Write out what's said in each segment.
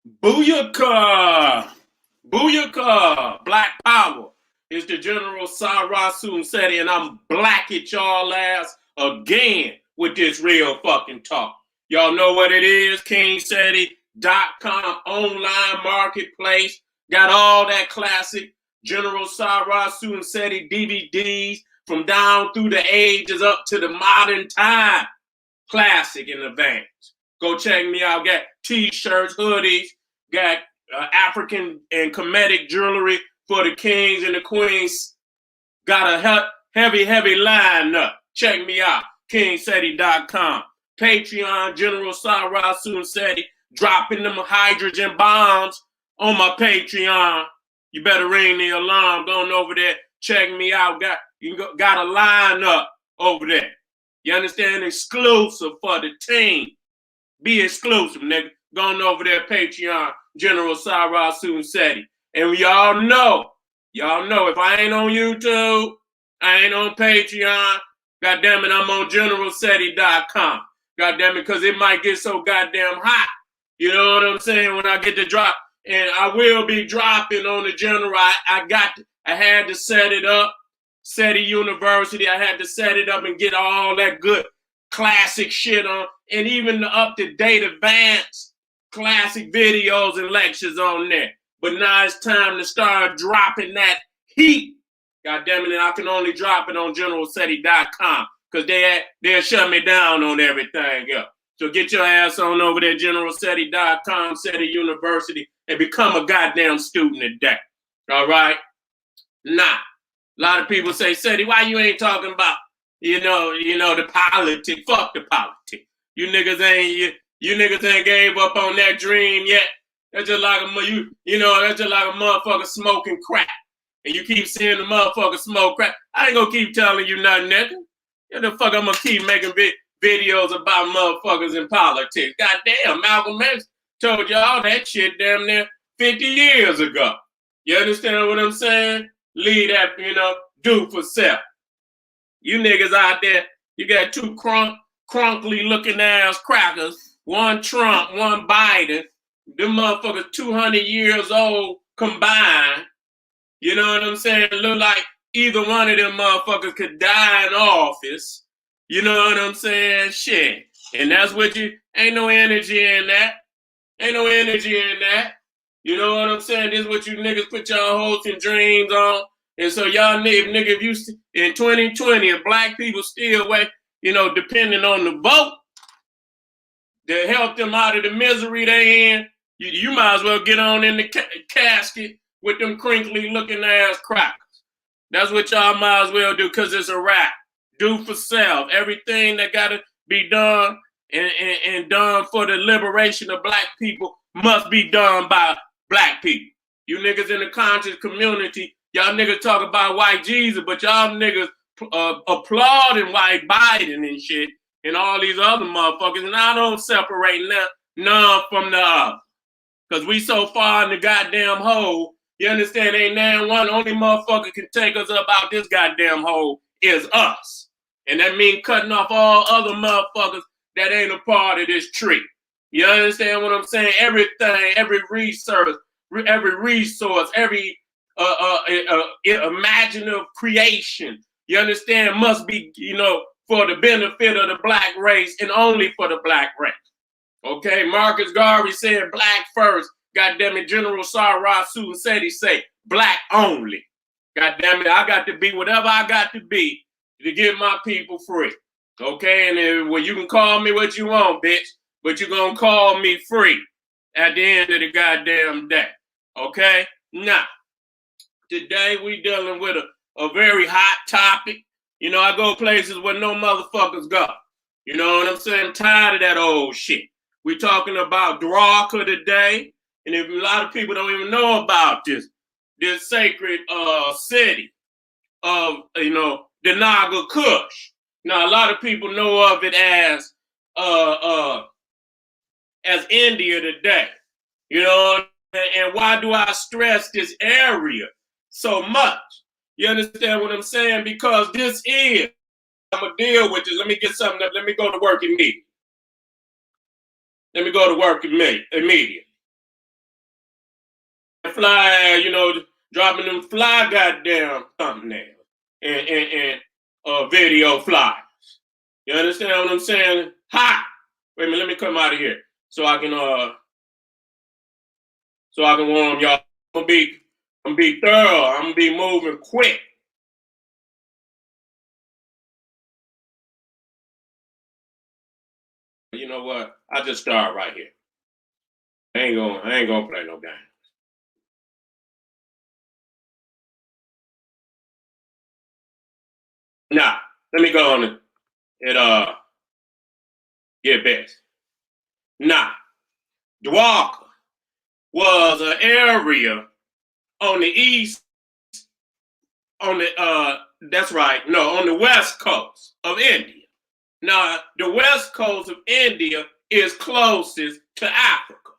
Booyaka! Booyaka! Black Power is the General Sarasun Seti, and I'm black at y'all ass again with this real fucking talk. Y'all know what it is, KingSeti.com online marketplace. Got all that classic General Sarasun Seti DVDs from down through the ages up to the modern time. Classic in advance. Go check me out. Got t-shirts, hoodies, got African and Kemetic jewelry for the kings and the queens. Got a heavy lineup. Check me out. KingSeti.com. Patreon, General Sarasun Seti, dropping them hydrogen bombs on my Patreon. You better ring the alarm. Going over there. Check me out. Got a lineup over there. You understand? Exclusive for the team. Be exclusive, nigga. Going over there, Patreon, General Sarasun Seti. And y'all know, if I ain't on YouTube, I ain't on Patreon, goddamn it, I'm on GeneralSeti.com. Goddamn it, because it might get so goddamn hot. You know what I'm saying? When I get to drop, and I will be dropping on the General. I had to set it up. Seti University, I had to set it up and get all that good classic shit on, and even the up-to-date advanced classic videos and lectures on there. But now it's time to start dropping that heat. God damn it, and I can only drop it on GeneralSeti.com because they'll shut me down on everything else. So get your ass on over there, GeneralSeti.com, Seti University, and become a goddamn student today. All right? Nah. A lot of people say, Seti, why you ain't talking about, the politics? Fuck the politics. You niggas ain't gave up on that dream yet. That's just like that's just like a motherfucker smoking crack. And you keep seeing the motherfucker smoke crack. I ain't gonna keep telling you nothing, nigga. What the fuck I'm gonna keep making videos about motherfuckers in politics? Goddamn, Malcolm X told you all that shit damn near 50 years ago. You understand what I'm saying? Leave that, do for self. You niggas out there, you got two crunkly looking ass crackers, one Trump, one Biden. Them motherfuckers 200 years old combined. You know what I'm saying? Look like either one of them motherfuckers could die in office. You know what I'm saying? Shit. And that's what ain't no energy in that. Ain't no energy in that. You know what I'm saying? This is what you niggas put your hopes and dreams on. And so y'all if you in 2020, if black people still wait, depending on the vote to help them out of the misery they in, you might as well get on in the casket with them crinkly looking ass crackers. That's what y'all might as well do, because it's a wrap. Do for self. Everything that gotta be done and done for the liberation of black people must be done by black people. You niggas in the conscious community, y'all niggas talk about white Jesus, but y'all niggas applauding white Biden and shit and all these other motherfuckers. And I don't separate none from the other. Because we so far in the goddamn hole, you understand, ain't now one only motherfucker can take us up out this goddamn hole is us. And that means cutting off all other motherfuckers that ain't a part of this tree. You understand what I'm saying? Everything, every resource, every imaginative creation, you understand, must be, for the benefit of the black race and only for the black race. Okay, Marcus Garvey said black first. Goddamn it, General Sarasun Seti say black only. Goddamn it, I got to be whatever I got to be to get my people free. Okay, and you can call me what you want, bitch, but you're gonna call me free at the end of the goddamn day. Okay? Now, today we dealing with a very hot topic. I go places where no motherfuckers go. You know what I'm saying? I'm tired of that old shit. We talking about Dwarka today, and if a lot of people don't even know about this sacred city of the Naga Kush. Now a lot of people know of it as India today. And why do I stress this area so much? You understand what I'm saying? Because this is, I'm gonna deal with this. Let me get something up. Let me go to work immediately. fly, you know, dropping them fly goddamn thumbnails and video flyers. You understand what I'm saying? Hot. Wait a minute, let me come out of here so I can warm y'all. I'm gonna be thorough. I'm gonna be moving quick. You know what? I just start right here. I ain't gonna play no game. Now, let me go on and get best. Now, Dwarka was an area on the east, on the west coast of India. Now, the west coast of India is closest to Africa,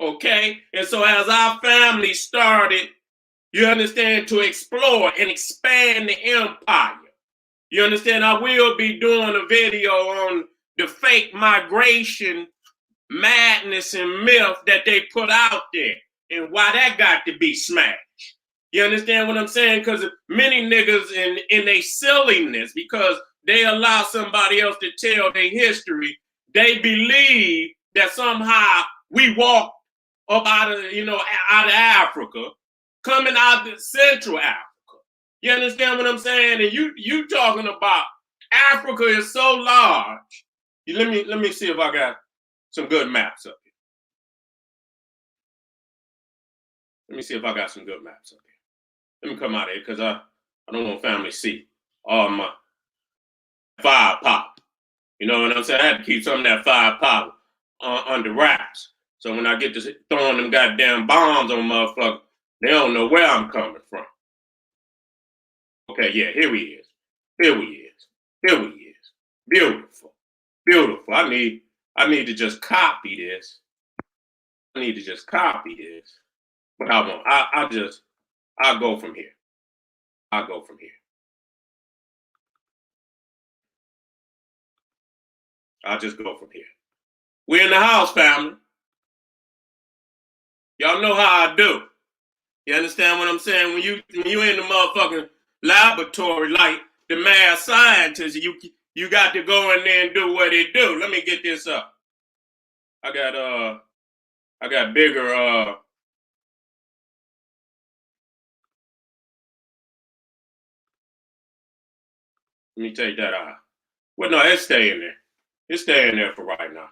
okay? And so as our family started, you understand, to explore and expand the empire, you understand, I will be doing a video on the fake migration madness and myth that they put out there and why that got to be smashed. You understand what I'm saying? Because many niggas in their silliness, because they allow somebody else to tell their history, they believe that somehow we walked up out of Africa, coming out of Central Africa. You understand what I'm saying? And you talking about Africa is so large. Let me see if I got some good maps up here. Let me see if I got some good maps up here. Let me come out of here because I don't want family to see all my fire pop. You know what I'm saying? I had to keep some of that fire pop under wraps. So when I get to throwing them goddamn bombs on motherfuckers, they don't know where I'm coming from. Okay, yeah, here he is. Here he is. Here he is. Beautiful. Beautiful. I need to just copy this. I need to just copy this. But I won't. I'll go from here. I'll go from here. I'll just go from here. We're in the house, family. Y'all know how I do. You understand what I'm saying? When you in the motherfucking laboratory like the mad scientists, you got to go in there and do what they do. Let me get this up. I got bigger let me take that out. Well, no, it's staying there. It's staying there for right now.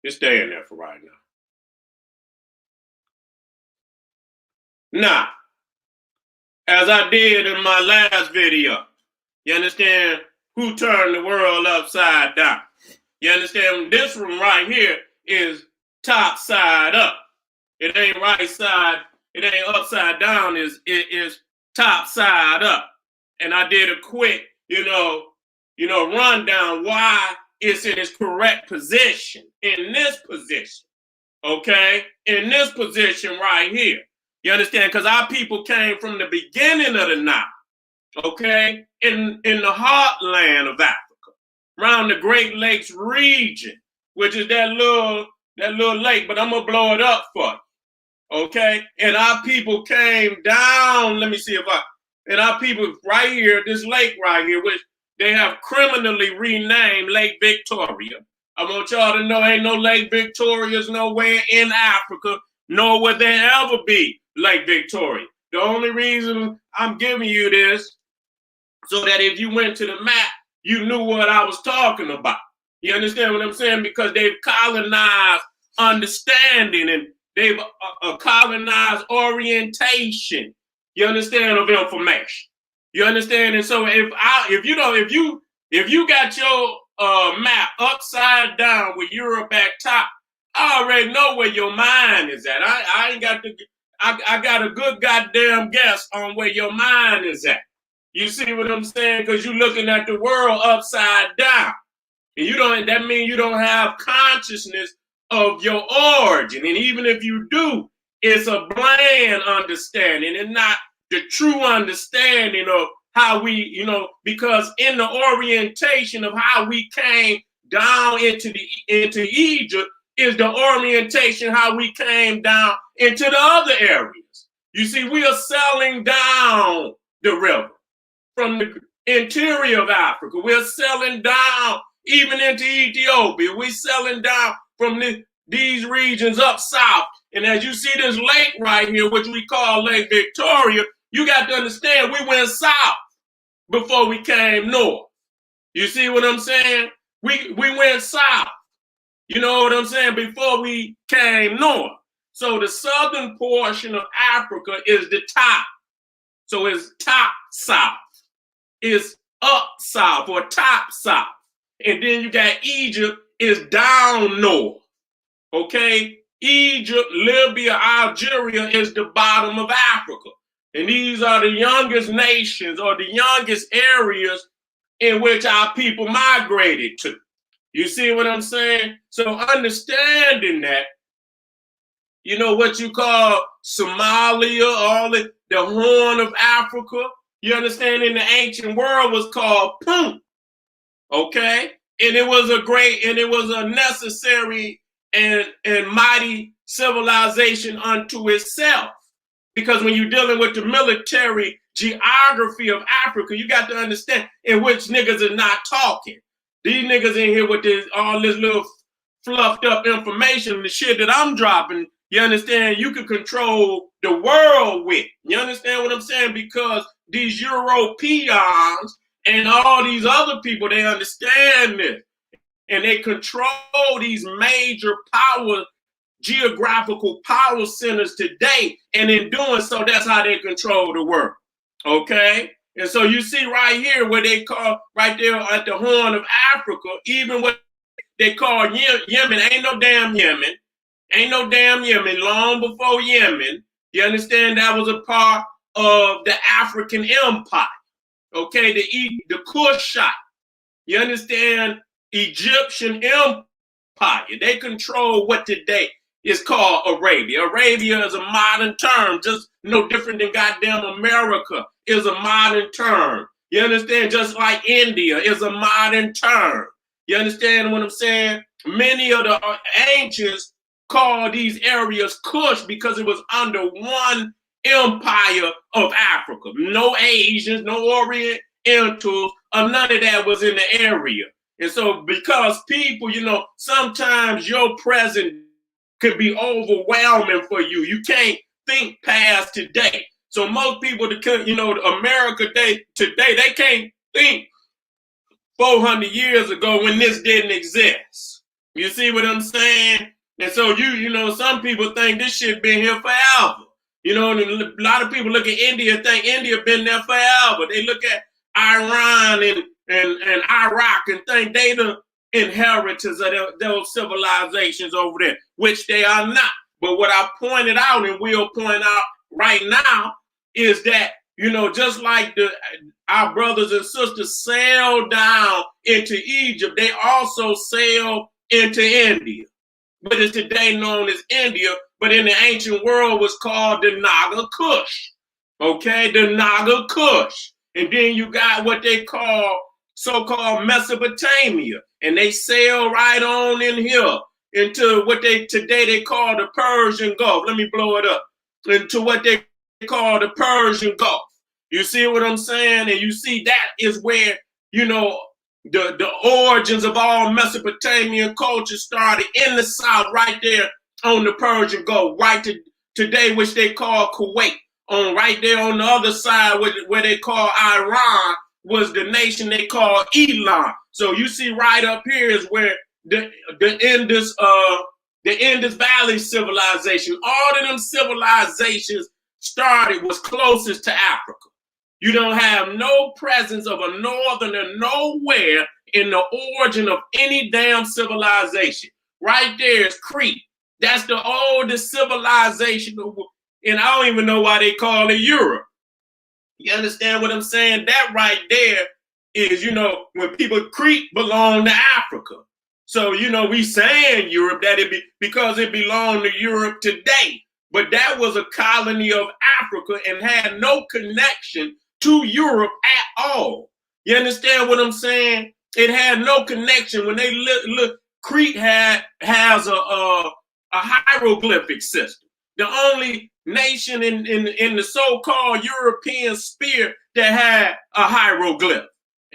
It's staying there for right now. Now, as I did in my last video, you understand who turned the world upside down? You understand this one right here is top side up. It ain't right side, it ain't upside down, it is top side up. And I did a quick, rundown why it's in its correct position, in this position, okay? In this position right here. You understand? Because our people came from the beginning of the Nile, okay? In the heartland of Africa, around the Great Lakes region, which is that little lake, but I'm gonna blow it up for you, okay? And our people came down, and our people right here, this lake right here, which they have criminally renamed Lake Victoria. I want y'all to know ain't no Lake Victoria's nowhere in Africa, nor would there ever be Lake Victoria. The only reason I'm giving you this, so that if you went to the map, you knew what I was talking about. You understand what I'm saying? Because they've colonized understanding and they've colonized orientation. You understand, of information. You understand? And so if you got your map upside down with Europe at top, I already know where your mind is at. I ain't got to. I got a good goddamn guess on where your mind is at. You see what I'm saying? Because you're looking at the world upside down. And that means you don't have consciousness of your origin. And even if you do, it's a bland understanding and not the true understanding of how we, because in the orientation of how we came down into Egypt is the orientation how we came down into the other areas. You see, we are selling down the river from the interior of Africa. We're selling down even into Ethiopia. We're selling down from these regions up south. And as you see this lake right here, which we call Lake Victoria, you got to understand we went south before we came north. You see what I'm saying? We went south. You know what I'm saying? Before we came north. So the southern portion of Africa is the top. So it's top south. It's up south or top south. And then you got Egypt is down north. Okay? Egypt, Libya, Algeria is the bottom of Africa. And these are the youngest nations or the youngest areas in which our people migrated to. You see what I'm saying? So understanding that, you know, what you call Somalia, all the Horn of Africa, you understand, in the ancient world was called Punt. Okay? And it was a necessary and mighty civilization unto itself. Because when you're dealing with the military geography of Africa, you got to understand in which niggas are not talking. These niggas in here with all this little fluffed up information, the shit that I'm dropping, you understand, you can control the world with. You understand what I'm saying? Because these Europeans and all these other people, they understand this. And they control these major geographical power centers today. And in doing so, that's how they control the world. Okay? And so you see right here where they call, right there at the Horn of Africa, even what they call Yemen, ain't no damn Yemen. Ain't no damn Yemen. Long before Yemen, you understand, that was a part of the African Empire. Okay? The Cushite. You understand? Egyptian Empire. They control what today is called Arabia. Arabia is a modern term, just no different than goddamn America is a modern term. You understand? Just like India is a modern term. You understand what I'm saying? Many of the ancients called these areas Kush because it was under one empire of Africa. No Asians, no Orientals, or none of that was in the area. And so because people, you know, sometimes your present could be overwhelming for you. You can't think past today. So most people, you know, America today, they can't think 400 years ago when this didn't exist. You see what I'm saying? And so you know, some people think this shit been here forever. You know, and a lot of people look at India and think India been there forever. They look at Iran and Iraq and think they the inheritors of those civilizations over there, which they are not. But what I pointed out and will point out right now is that, you know, just like our brothers and sisters sailed down into Egypt, they also sailed into India. But it's today known as India, but in the ancient world was called the Naga Kush. Okay, the Naga Kush. And then you got what they call so-called Mesopotamia. And they sail right on in here into what today they call the Persian Gulf. Let me blow it up. Into what they call the Persian Gulf. You see what I'm saying? And you see that is where, you know, the origins of all Mesopotamian culture started in the south, right there on the Persian Gulf, right to today, which they call Kuwait. On right there on the other side, where they call Iran, was the nation they call Elam. So you see right up here is where the Indus Valley civilization, all of them civilizations started, was closest to Africa. You don't have no presence of a northerner nowhere in the origin of any damn civilization. Right there is Crete. That's the oldest civilization, and I don't even know why they call it Europe. You understand what I'm saying? That right there is, you know, when people, Crete belonged to Africa. So, you know, we saying Europe, that it be because it belonged to Europe today. But that was a colony of Africa and had no connection to Europe at all. You understand what I'm saying? It had no connection. When they look, Crete has a hieroglyphic system. the only nation in the so-called European sphere that had a hieroglyph,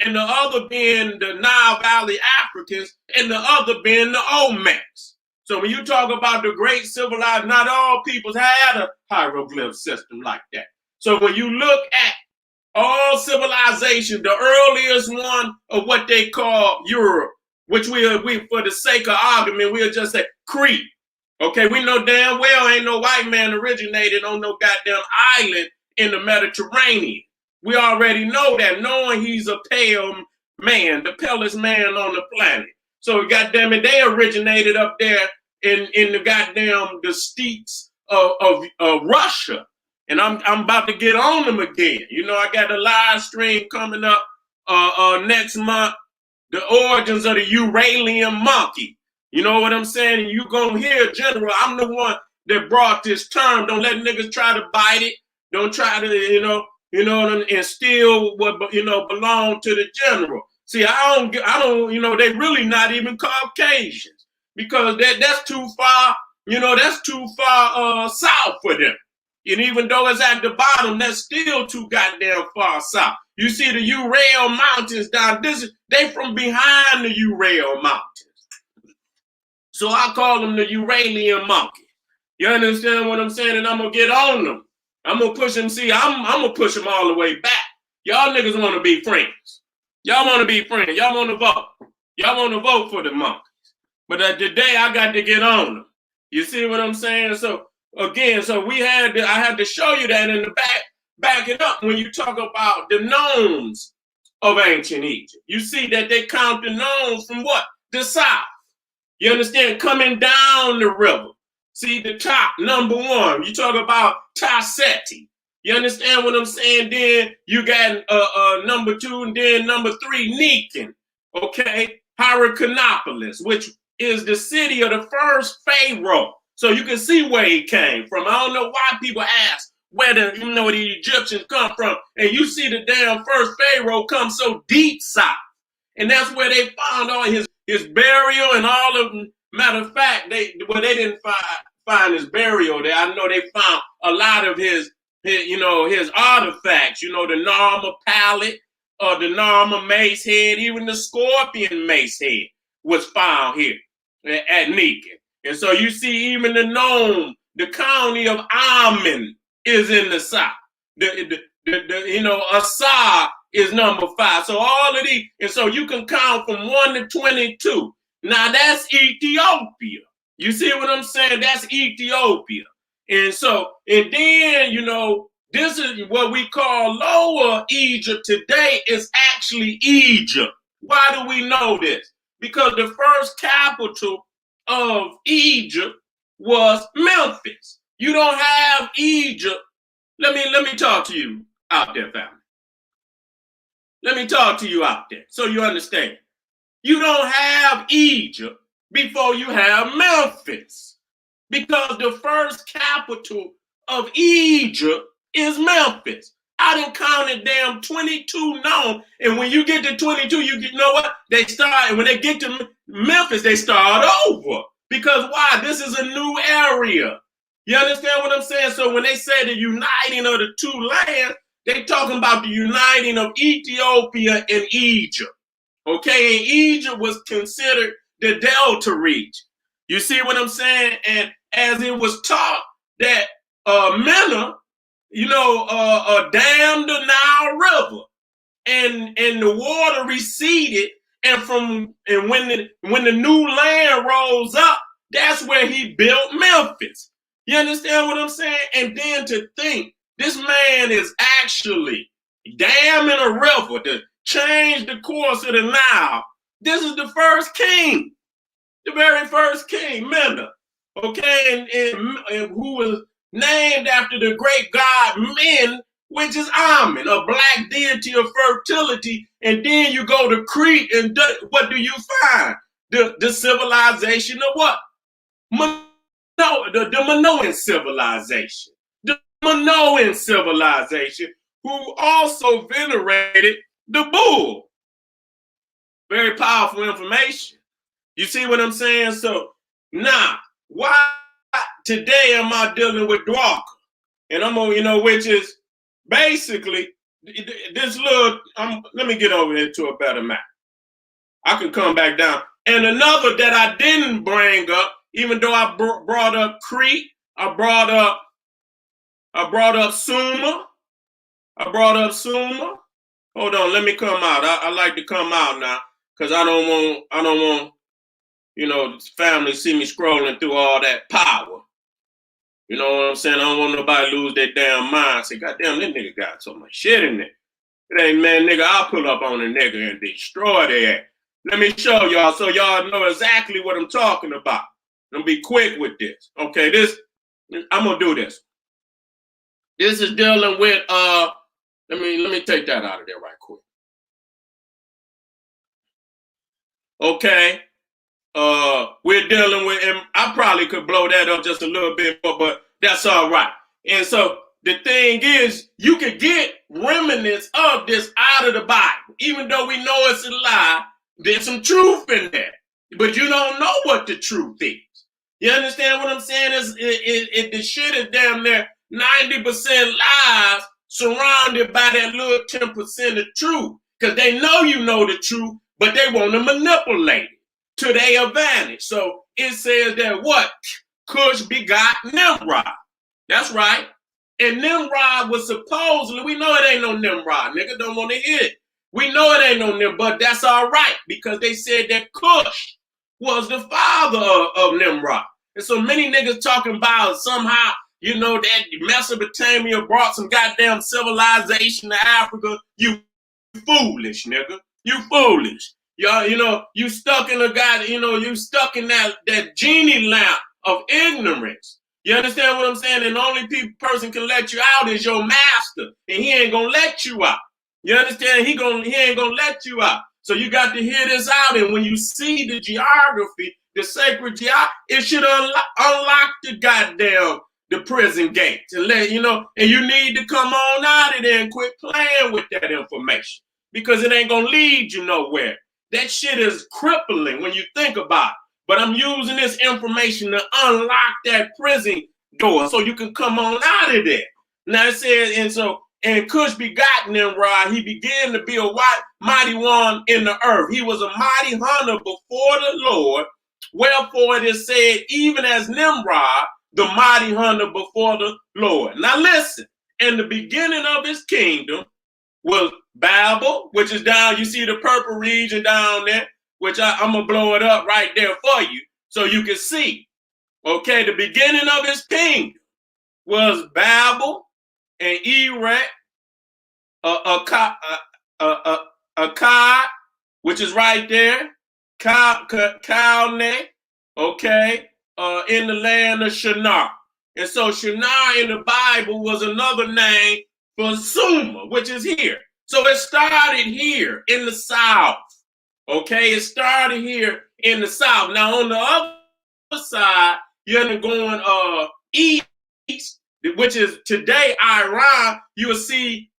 and the other being the Nile Valley Africans, and the other being the Olmecs. So when you talk about the great civilized, not all peoples had a hieroglyph system like that. So when you look at all civilization, the earliest one of what they call Europe, which we for the sake of argument, we'll just say Crete. Okay, we know damn well ain't no white man originated on no goddamn island in the Mediterranean. We already know that, knowing he's a pale man, the palest man on the planet. So goddamn it, they originated up there in the goddamn the steeps of Russia. And I'm about to get on them again. You know, I got a live stream coming up next month, the origins of the Uralian monkey. You know what I'm saying? And you gonna hear, General, I'm the one that brought this term. Don't let niggas try to bite it. Don't try to, and steal what belong to the general. See, I don't, they really not even Caucasians, because that's too far, that's too far south for them. And even though it's at the bottom, that's still too goddamn far south. You see the Ural Mountains down, they from behind the Ural Mountains. So I call them the Uralian monkey. You understand what I'm saying? And I'm going to get on them. I'm going to push them. See, I'm going to push them all the way back. Y'all niggas want to be friends. Y'all want to be friends. Y'all want to vote. Y'all want to vote for the monkeys. But today I got to get on them. You see what I'm saying? So again, I had to show you that in the back it up when you talk about the gnomes of ancient Egypt. You see that they count the gnomes from what? The south. You understand? Coming down the river. See the top, number one. You talk about Tasseti. You understand what I'm saying? Then you got number two, and then number three, Nikan. Okay? Hyrcanopolis, which is the city of the first pharaoh. So you can see where he came from. I don't know why people ask where the Egyptians come from. And you see the damn first pharaoh come so deep south. And that's where they found all his burial and all of them. Matter of fact, they didn't find his burial there. I know they found a lot of his artifacts, the Narmer pallet, the Narmer mace head, even the scorpion mace head was found here at Nikan. And so you see even the gnome, the county of Amen is in the south. Assar is number 5. So all of these, and so you can count from 1 to 22. Now that's Ethiopia. You see what I'm saying? That's Ethiopia. And then, this is what we call Lower Egypt today is actually Egypt. Why do we know this? Because the first capital of Egypt was Memphis. You don't have Egypt. Let me talk to you out there, family. Let me talk to you out there so you understand. You don't have Egypt before you have Memphis, because the first capital of Egypt is Memphis. I done counted damn 22 known, and when you get to 22, you know what? They start, and when they get to Memphis, they start over. Because why? This is a new area. You understand what I'm saying? So when they say the uniting of the two lands, they talking about the uniting of Ethiopia and Egypt. Okay, and Egypt was considered the Delta region. You see what I'm saying? And as it was taught that Mena, dammed the Nile River, and the water receded, and when the new land rose up, that's where he built Memphis. You understand what I'm saying? And then to think this man is actually damming a river to change the course of the Nile. This is the first king, the very first king, Mena. Okay, and who was named after the great god Men, which is Amen, a black deity of fertility. And then you go to Crete, and what do you find? The civilization of what? The Minoan civilization. The Minoan civilization, who also venerated the bull. Very powerful information. You see what I'm saying? So now, why today am I dealing with Dwarka, and I'm gonna, which is basically this little. Let me get over into a better map. I can come back down. And another that I didn't bring up, even though I brought up Crete, I brought up Sumer. Hold on, let me come out. I like to come out now because I don't want family see me scrolling through all that power. You know what I'm saying? I don't want nobody to lose their damn mind. Say, goddamn, this nigga got so much shit in there. It ain't, man, nigga, I'll pull up on a nigga and destroy their ass. Let me show y'all so y'all know exactly what I'm talking about. I'm gonna be quick with this. Okay, I'm gonna do this. This is dealing with let me take that out of there right quick. Okay. We're dealing with, and I probably could blow that up just a little bit more, but that's all right. And so the thing is, you could get remnants of this out of the Bible, even though we know it's a lie. There's some truth in there, but you don't know what the truth is. You understand what I'm saying? The shit is damn near 90% lies surrounded by that little 10% of truth, because they know you know the truth, but they want to manipulate it to their advantage. So it says that what? Cush begot Nimrod. That's right. And Nimrod was supposedly, we know it ain't no Nimrod. Nigga don't want to hear it. We know it ain't no Nimrod, but that's all right, because they said that Cush was the father of Nimrod. And so many niggas talking about somehow, that Mesopotamia brought some goddamn civilization to Africa. You foolish, nigga. You foolish. Y'all, you stuck in you stuck in that genie lamp of ignorance. You understand what I'm saying? And the only person can let you out is your master, and he ain't gonna let you out. You understand? He ain't gonna let you out. So you got to hear this out. And when you see the geography, the sacred geography, it should unlock the prison gates and and you need to come on out of there and quit playing with that information, because it ain't gonna lead you nowhere. That shit is crippling when you think about it. But I'm using this information to unlock that prison door so you can come on out of there. Now it says, and Cush begot Nimrod. He began to be a mighty one in the earth. He was a mighty hunter before the Lord. Wherefore it is said, even as Nimrod, the mighty hunter before the Lord. Now listen, in the beginning of his kingdom was Babel, which is down, you see the purple region down there, which I'm going to blow it up right there for you so you can see. Okay, the beginning of his kingdom was Babel and Erech, Akkad, which is right there, Calne, okay, in the land of Shinar. And so Shinar in the Bible was another name for Sumer, which is here. So it started here in the south. Okay, it started here in the south. Now on the other side, you're going east, which is today Iran. You will see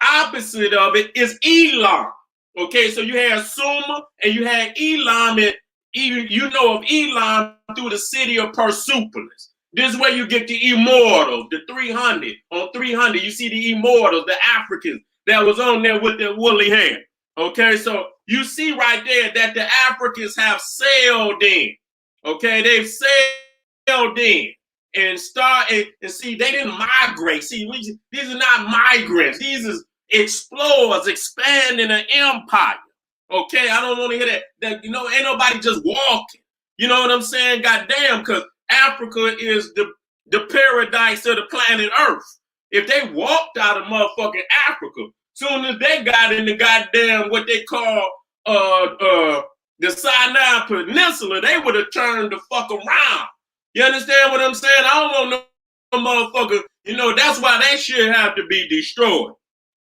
opposite of it is Elam. Okay, so you had Sumer and you had Elam, and even you know of Elam through the city of Persepolis. This is where you get the immortals, the 300 on 300. You see the immortals, the Africans that was on there with their woolly hair. Okay, so you see right there that the Africans have sailed in. Okay, they've sailed in and see, they didn't migrate. See, these are not migrants. These are explorers expanding an empire. Okay, I don't want to hear that. Ain't nobody just walking. You know what I'm saying? Goddamn, because Africa is the paradise of the planet Earth. If they walked out of motherfucking Africa, soon as they got in the goddamn what they call the Sinai Peninsula, they would have turned the fuck around. You understand what I'm saying? I don't want no motherfucker. That's why that shit have to be destroyed.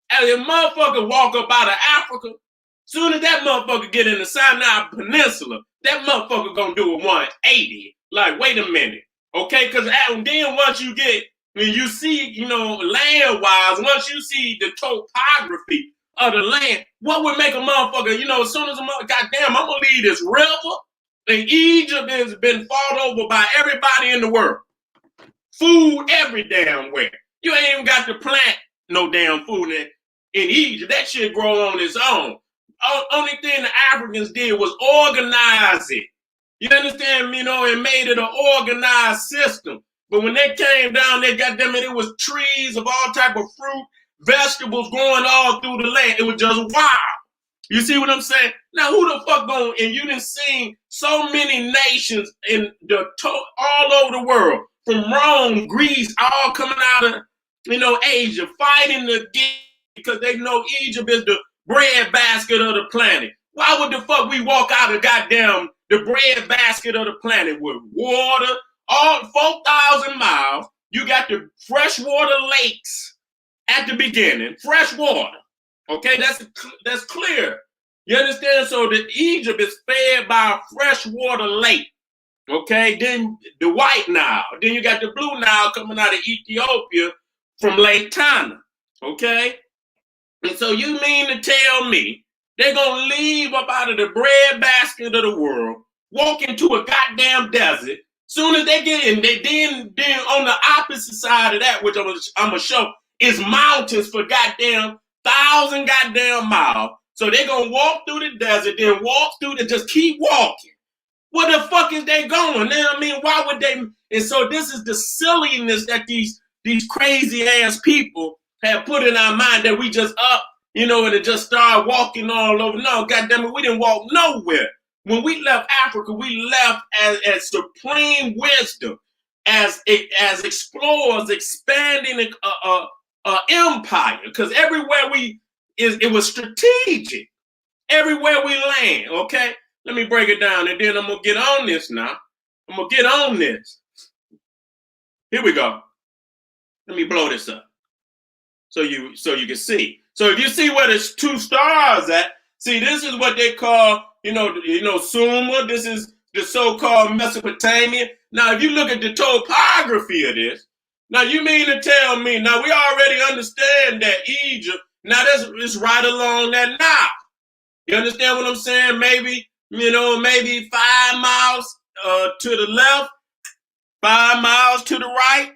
And if motherfucker walk up out of Africa, soon as that motherfucker get in the Sinai Peninsula, that motherfucker gonna do a 180. Like, wait a minute, okay? Because then once you get, when you see, land-wise, once you see the topography of the land, what would make a motherfucker, as soon as a motherfucker, goddamn, I'm gonna leave this river, and Egypt has been fought over by everybody in the world. Food every damn where. You ain't even got to plant no damn food in Egypt. That shit grow on its own. Only thing the Africans did was organize it. You understand me? And made it an organized system. But when they came down there, goddamn it was trees of all type of fruit, vegetables growing all through the land. It was just wild. You see what I'm saying? Now, who the fuck going? And you done seen so many nations in all over the world, from Rome, Greece, all coming out of Asia, fighting because they know Egypt is the bread basket of the planet. Why would the fuck we walk out of goddamn the bread basket of the planet with water, all 4,000 miles? You got the freshwater lakes at the beginning, fresh water. Okay, that's clear. You understand? So that Egypt is fed by a freshwater lake. Okay, then the White Nile. Then you got the Blue Nile coming out of Ethiopia from Lake Tana. Okay? And so you mean to tell me they're going to leave up out of the bread basket of the world, walk into a goddamn desert. Soon as they get in, then on the opposite side of that, which I'm going to show, is mountains for goddamn 1,000 goddamn miles. So they're going to walk through the desert, then walk through just keep walking. Where the fuck is they going? I mean, why would they? And so this is the silliness that these crazy ass people have put in our mind, that we just up, and it just start walking all over. No, goddamn it, we didn't walk nowhere. When we left Africa, we left as supreme wisdom, as explorers expanding an empire. Because everywhere it was strategic. Everywhere we land, okay? Let me break it down, and then I'm going to get on this now. I'm going to get on this. Here we go. Let me blow this up so you can see. So if you see where there's two stars at, see, this is what they call, Sumer. This is the so-called Mesopotamia. Now, if you look at the topography of this, now you mean to tell me, now we already understand that Egypt, now it's right along that Nile. You understand what I'm saying? Maybe 5 miles to the left, 5 miles to the right.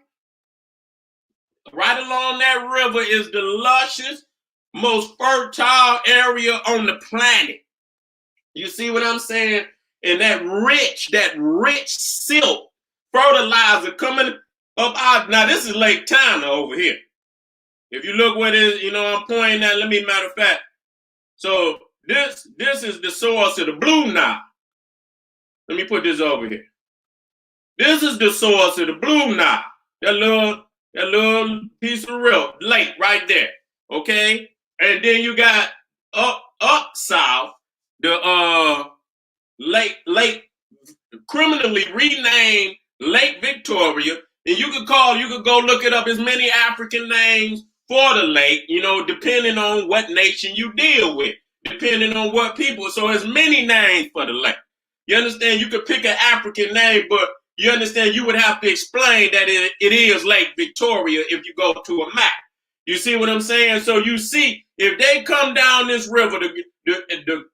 Right along that river is the luscious, most fertile area on the planet. You see what I'm saying? And that rich silk fertilizer coming up out. Now, this is Lake Tana over here. If you look where it is, I'm pointing at, matter of fact. So this is the source of the Blue Nile. Let me put this over here. This is the source of the Blue Nile. That little piece of real lake right there. Okay? And then you got up south, the lake criminally renamed Lake Victoria. And you could go look it up, as many African names for the lake, depending on what nation you deal with, depending on what people. So there's many names for the lake. You understand? You could pick an African name, but you understand you would have to explain that it is Lake Victoria if you go to a map. You see what I'm saying? So you see, if they come down this river, the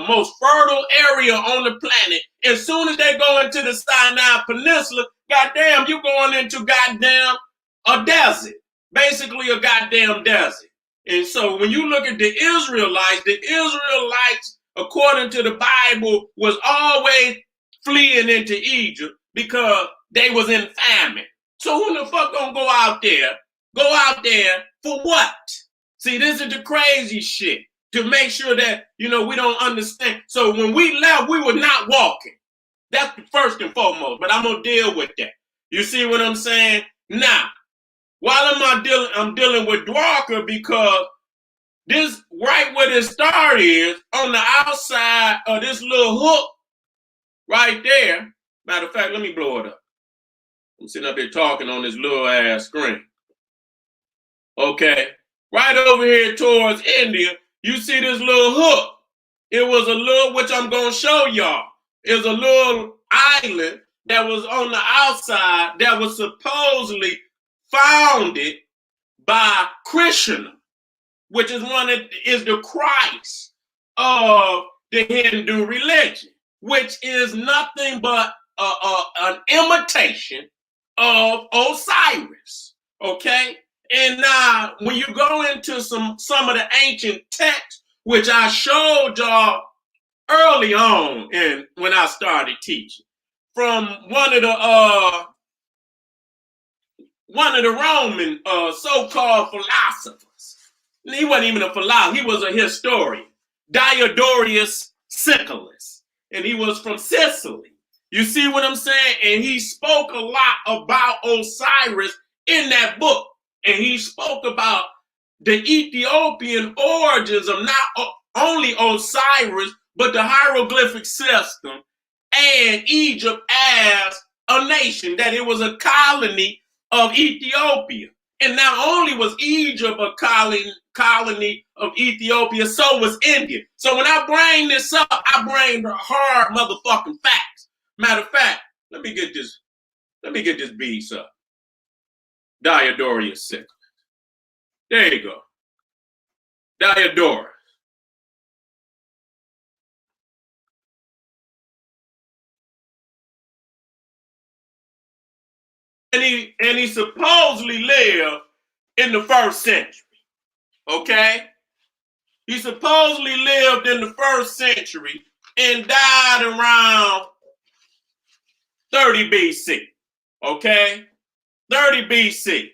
most fertile area on the planet, as soon as they go into the Sinai Peninsula, goddamn, you're going into goddamn a desert. Basically a goddamn desert. And so when you look at the Israelites, according to the Bible, was always fleeing into Egypt because they was in famine. So who the fuck gonna go out there? Go out there for what? See, this is the crazy shit. To make sure that, we don't understand. So when we left, we were not walking. That's the first and foremost, but I'm gonna deal with that. You see what I'm saying? Now, while I'm dealing with Dwarka, because this right where this star is, on the outside of this little hook right there. Matter of fact, let me blow it up. I'm sitting up here talking on this little ass screen. Okay. Right over here towards India, you see this little hook. It was a little, which I'm going to show y'all. It was a little island that was on the outside that was supposedly founded by Krishna, which is the Christ of the Hindu religion, which is nothing but an imitation of Osiris. Okay? And now, when you go into some of the ancient texts, which I showed y'all early on when I started teaching, from one of the Roman so-called philosophers. He wasn't even a philosopher, he was a historian, Diodorus Siculus, and he was from Sicily. You see what I'm saying? And he spoke a lot about Osiris in that book. And he spoke about the Ethiopian origins of not only Osiris, but the hieroglyphic system and Egypt as a nation, that it was a colony of Ethiopia. And not only was Egypt a colony of Ethiopia, so was India. So when I bring this up, I bring the hard motherfucking facts. Matter of fact, let me get this beast up. Diodorus Siculus. There you go. Diodorus. And he supposedly lived in the 1st century. Okay? He supposedly lived in the 1st century and died around 30 BC. Okay? 30 BC.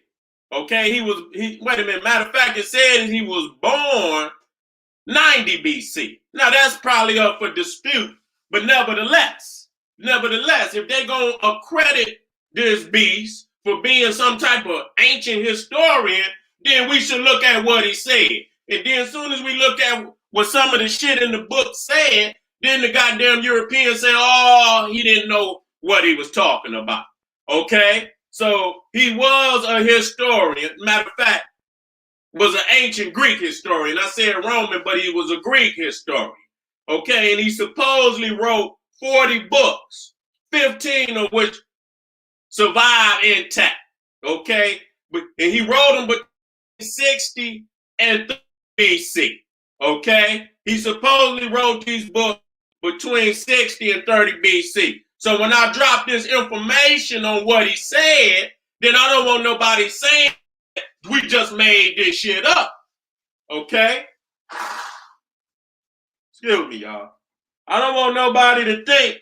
Okay? Wait a minute. Matter of fact, it said he was born 90 BC. Now that's probably up for dispute, but nevertheless, if they're going to accredit this beast for being some type of ancient historian, then we should look at what he said. And then as soon as we look at what some of the shit in the book said, then the goddamn Europeans say, oh, he didn't know what he was talking about. Okay? So he was a historian. Matter of fact, was an ancient Greek historian. I said Roman, but he was a Greek historian. Okay? And he supposedly wrote 40 books, 15 of which survive intact. Okay? And he wrote them between 60 and 30 BC. Okay? He supposedly wrote these books between 60 and 30 BC. So when I drop this information on what he said, then I don't want nobody saying we just made this shit up. Okay? Excuse me, y'all. I don't want nobody to think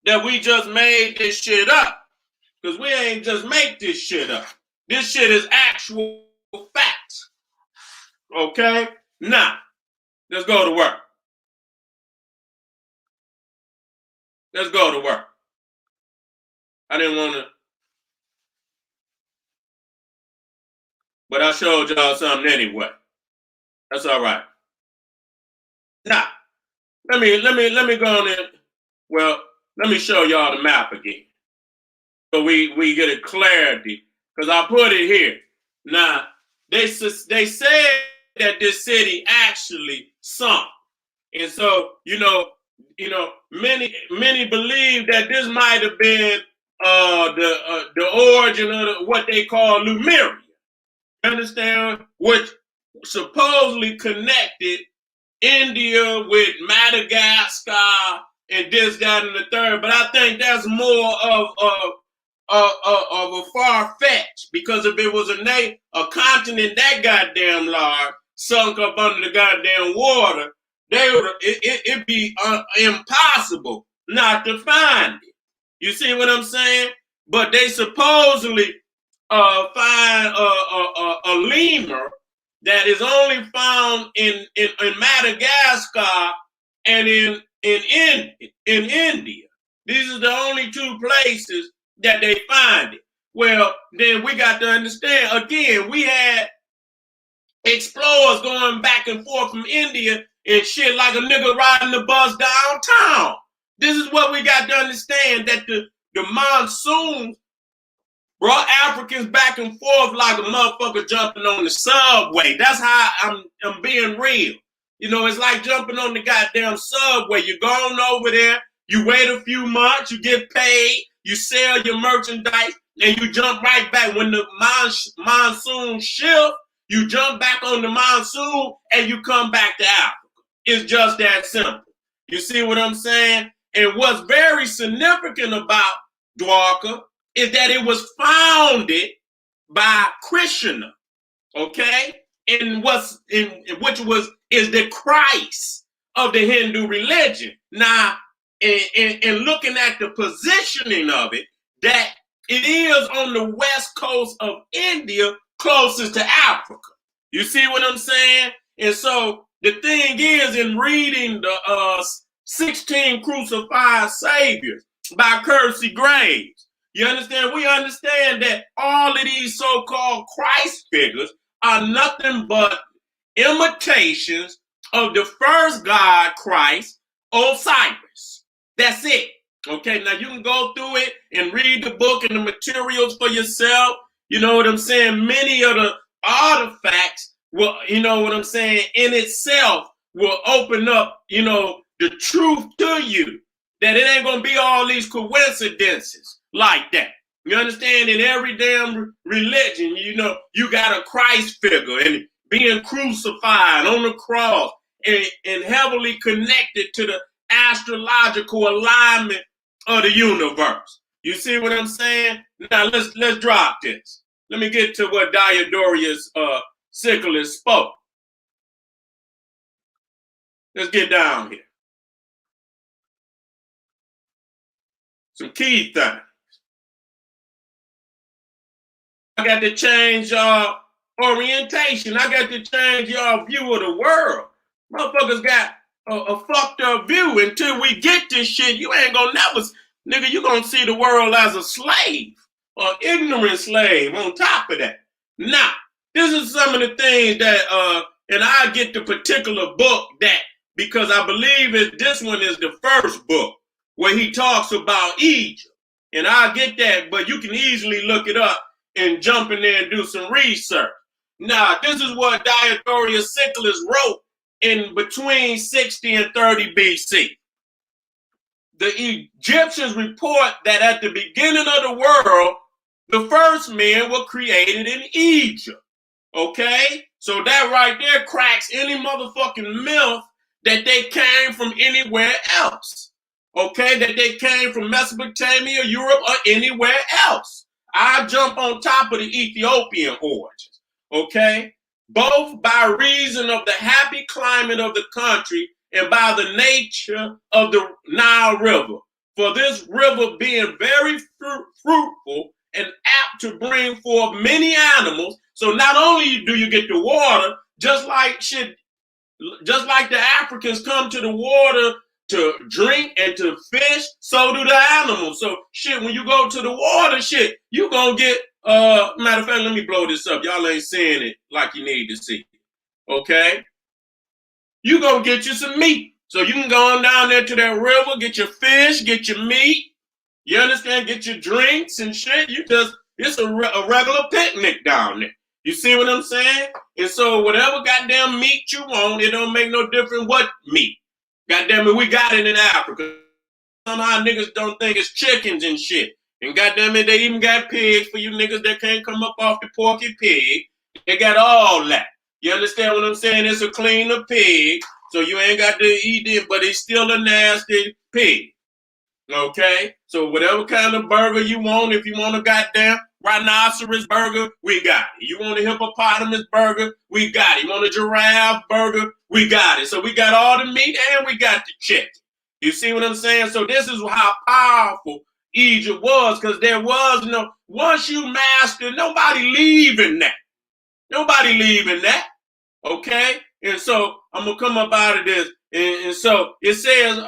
that we just made this shit up. Because we ain't just make this shit up. This shit is actual facts. Okay? Now, let's go to work. Let's go to work. I didn't want to, but I showed y'all something anyway. That's all right. Now, let me go on in. Well, let me show y'all the map again, so we get a clarity. Because I put it here. Now, they said that this city actually sunk, and so many believe that this might have been the origin of what they call Lemuria. Understand? Which supposedly connected India with Madagascar and this, that, and the third. But I think that's more of a far fetch, because if it was a continent that goddamn large sunk up under the goddamn water, it'd be impossible not to find it. You see what I'm saying? But they supposedly find a lemur that is only found in Madagascar and in India. These are the only two places that they find it. Well, then we got to understand, again, we had explorers going back and forth from India and shit like a nigga riding the bus downtown. This is what we got to understand, that the monsoons brought Africans back and forth like a motherfucker jumping on the subway. That's how I'm being real. You know, it's like jumping on the goddamn subway. You're going over there, you wait a few months, you get paid, you sell your merchandise, and you jump right back. When the monsoon shift, you jump back on the monsoon and you come back to Africa. It's just that simple. You see what I'm saying? And what's very significant about Dwarka is that it was founded by Krishna, okay? Which is the Christ of the Hindu religion. Now, in looking at the positioning of it, that it is on the west coast of India, closest to Africa. You see what I'm saying? And so the thing is, in reading the 16 Crucified Saviors by Kersey Graves, you understand? We understand that all of these so-called Christ figures are nothing but imitations of the first God, Christ, Osiris. That's it. Okay, now you can go through it and read the book and the materials for yourself. You know what I'm saying? Many of the artifacts will, you know what I'm saying, in itself will open up, you know, the truth to you. That it ain't gonna be all these coincidences like that. You understand? In every damn religion, you know, you got a Christ figure and being crucified on the cross and heavily connected to the astrological alignment of the universe. You see what I'm saying? Now let's drop this. Let me get to what Diodorus Siculus spoke. Let's get down here. Some key things. I got to change your orientation. I got to change your view of the world. Motherfuckers got a fucked up view. Until we get this shit, you ain't gonna never, nigga, you gonna see the world as a slave, or ignorant slave on top of that. Now, this is some of the things that, and I get the particular book that, because I believe this one is the first book where he talks about Egypt. And I get that, but you can easily look it up and jump in there and do some research. Now, this is what Diodorus Siculus wrote in between 60 and 30 BC. The Egyptians report that at the beginning of the world, the first men were created in Egypt. Okay? So that right there cracks any motherfucking myth that they came from anywhere else. Okay? That they came from Mesopotamia, Europe, or anywhere else. I jump on top of the Ethiopian origins. Okay? Both by reason of the happy climate of the country and by the nature of the Nile River. For this river being very fruitful and apt to bring forth many animals. So not only do you get the water, just like the Africans come to the water to drink and to fish, so do the animals. So shit, when you go to the water, shit, you gonna get, matter of fact, let me blow this up. Y'all ain't seeing it like you need to see. Okay? You gonna get you some meat. So you can go on down there to that river, get your fish, get your meat. You understand? Get your drinks and shit. It's a regular picnic down there. You see what I'm saying? And so whatever goddamn meat you want, it don't make no difference what meat. Goddamn it, we got it in Africa. Somehow niggas don't think it's chickens and shit. And goddamn it, they even got pigs for you niggas that can't come up off the porky pig. They got all that. You understand what I'm saying? It's a cleaner pig, so you ain't got to eat it, but it's still a nasty pig. Okay? So whatever kind of burger you want, if you want a goddamn rhinoceros burger, we got it. You want a hippopotamus burger, we got it. You want a giraffe burger, we got it. So we got all the meat and we got the chicken. You see what I'm saying? So this is how powerful Egypt was, because there was no, once you master, nobody leaving that. Nobody leaving that. Okay? And so I'm going to come up out of this. And so it says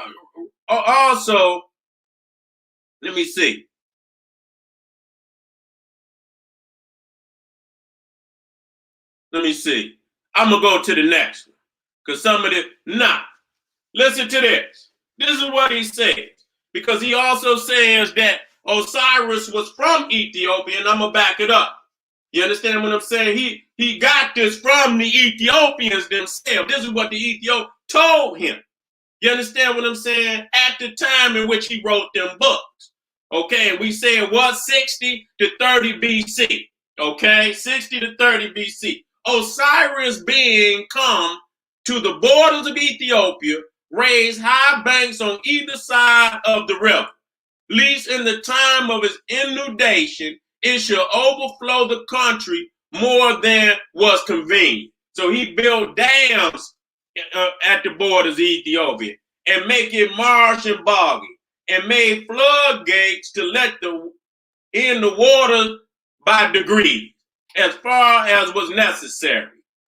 also, let me see. Let me see. I'm going to go to the next one. Because some of it, listen to this. This is what he says. Because he also says that Osiris was from Ethiopia, and I'm going to back it up. You understand what I'm saying? He got this from the Ethiopians themselves. This is what the Ethiopians told him. You understand what I'm saying? At the time in which he wrote them books. Okay, and we say it was 60 to 30 BC. Okay, 60 to 30 BC. Osiris being come to the borders of Ethiopia, raised high banks on either side of the river. least in the time of its inundation, it shall overflow the country more than was convenient. So he built dams at the borders of Ethiopia and make it marsh and boggy, and made floodgates to let in the water by degrees, as far as was necessary.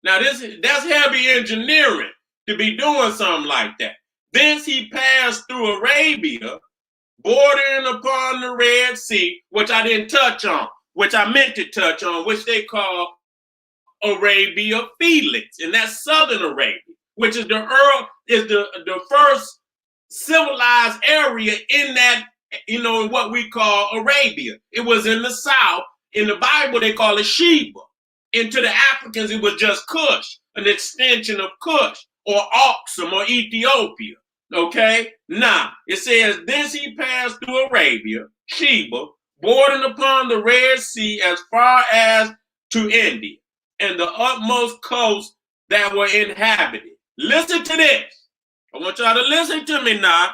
Now that's heavy engineering to be doing something like that. Thence he passed through Arabia, bordering upon the Red Sea, which I didn't touch on, which I meant to touch on, which they call Arabia Felix, and that's southern Arabia, which is the first civilized area in that, in what we call Arabia. It was in the south. In the Bible, they call it Sheba. And to the Africans, it was just Cush, an extension of Cush, or Aksum, or Ethiopia. Okay? Now, it says, thence he passed through Arabia, Sheba, bordering upon the Red Sea as far as to India, and the utmost coast that were inhabited. Listen to this. I want y'all to listen to me now.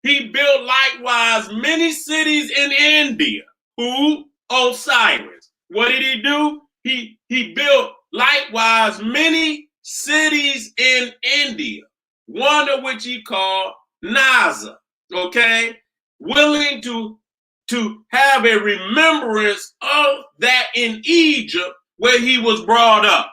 He built likewise many cities in India. Who? Osiris. What did he do? He built likewise many cities in India, one of which he called Naza. Okay? Willing to have a remembrance of that in Egypt where he was brought up.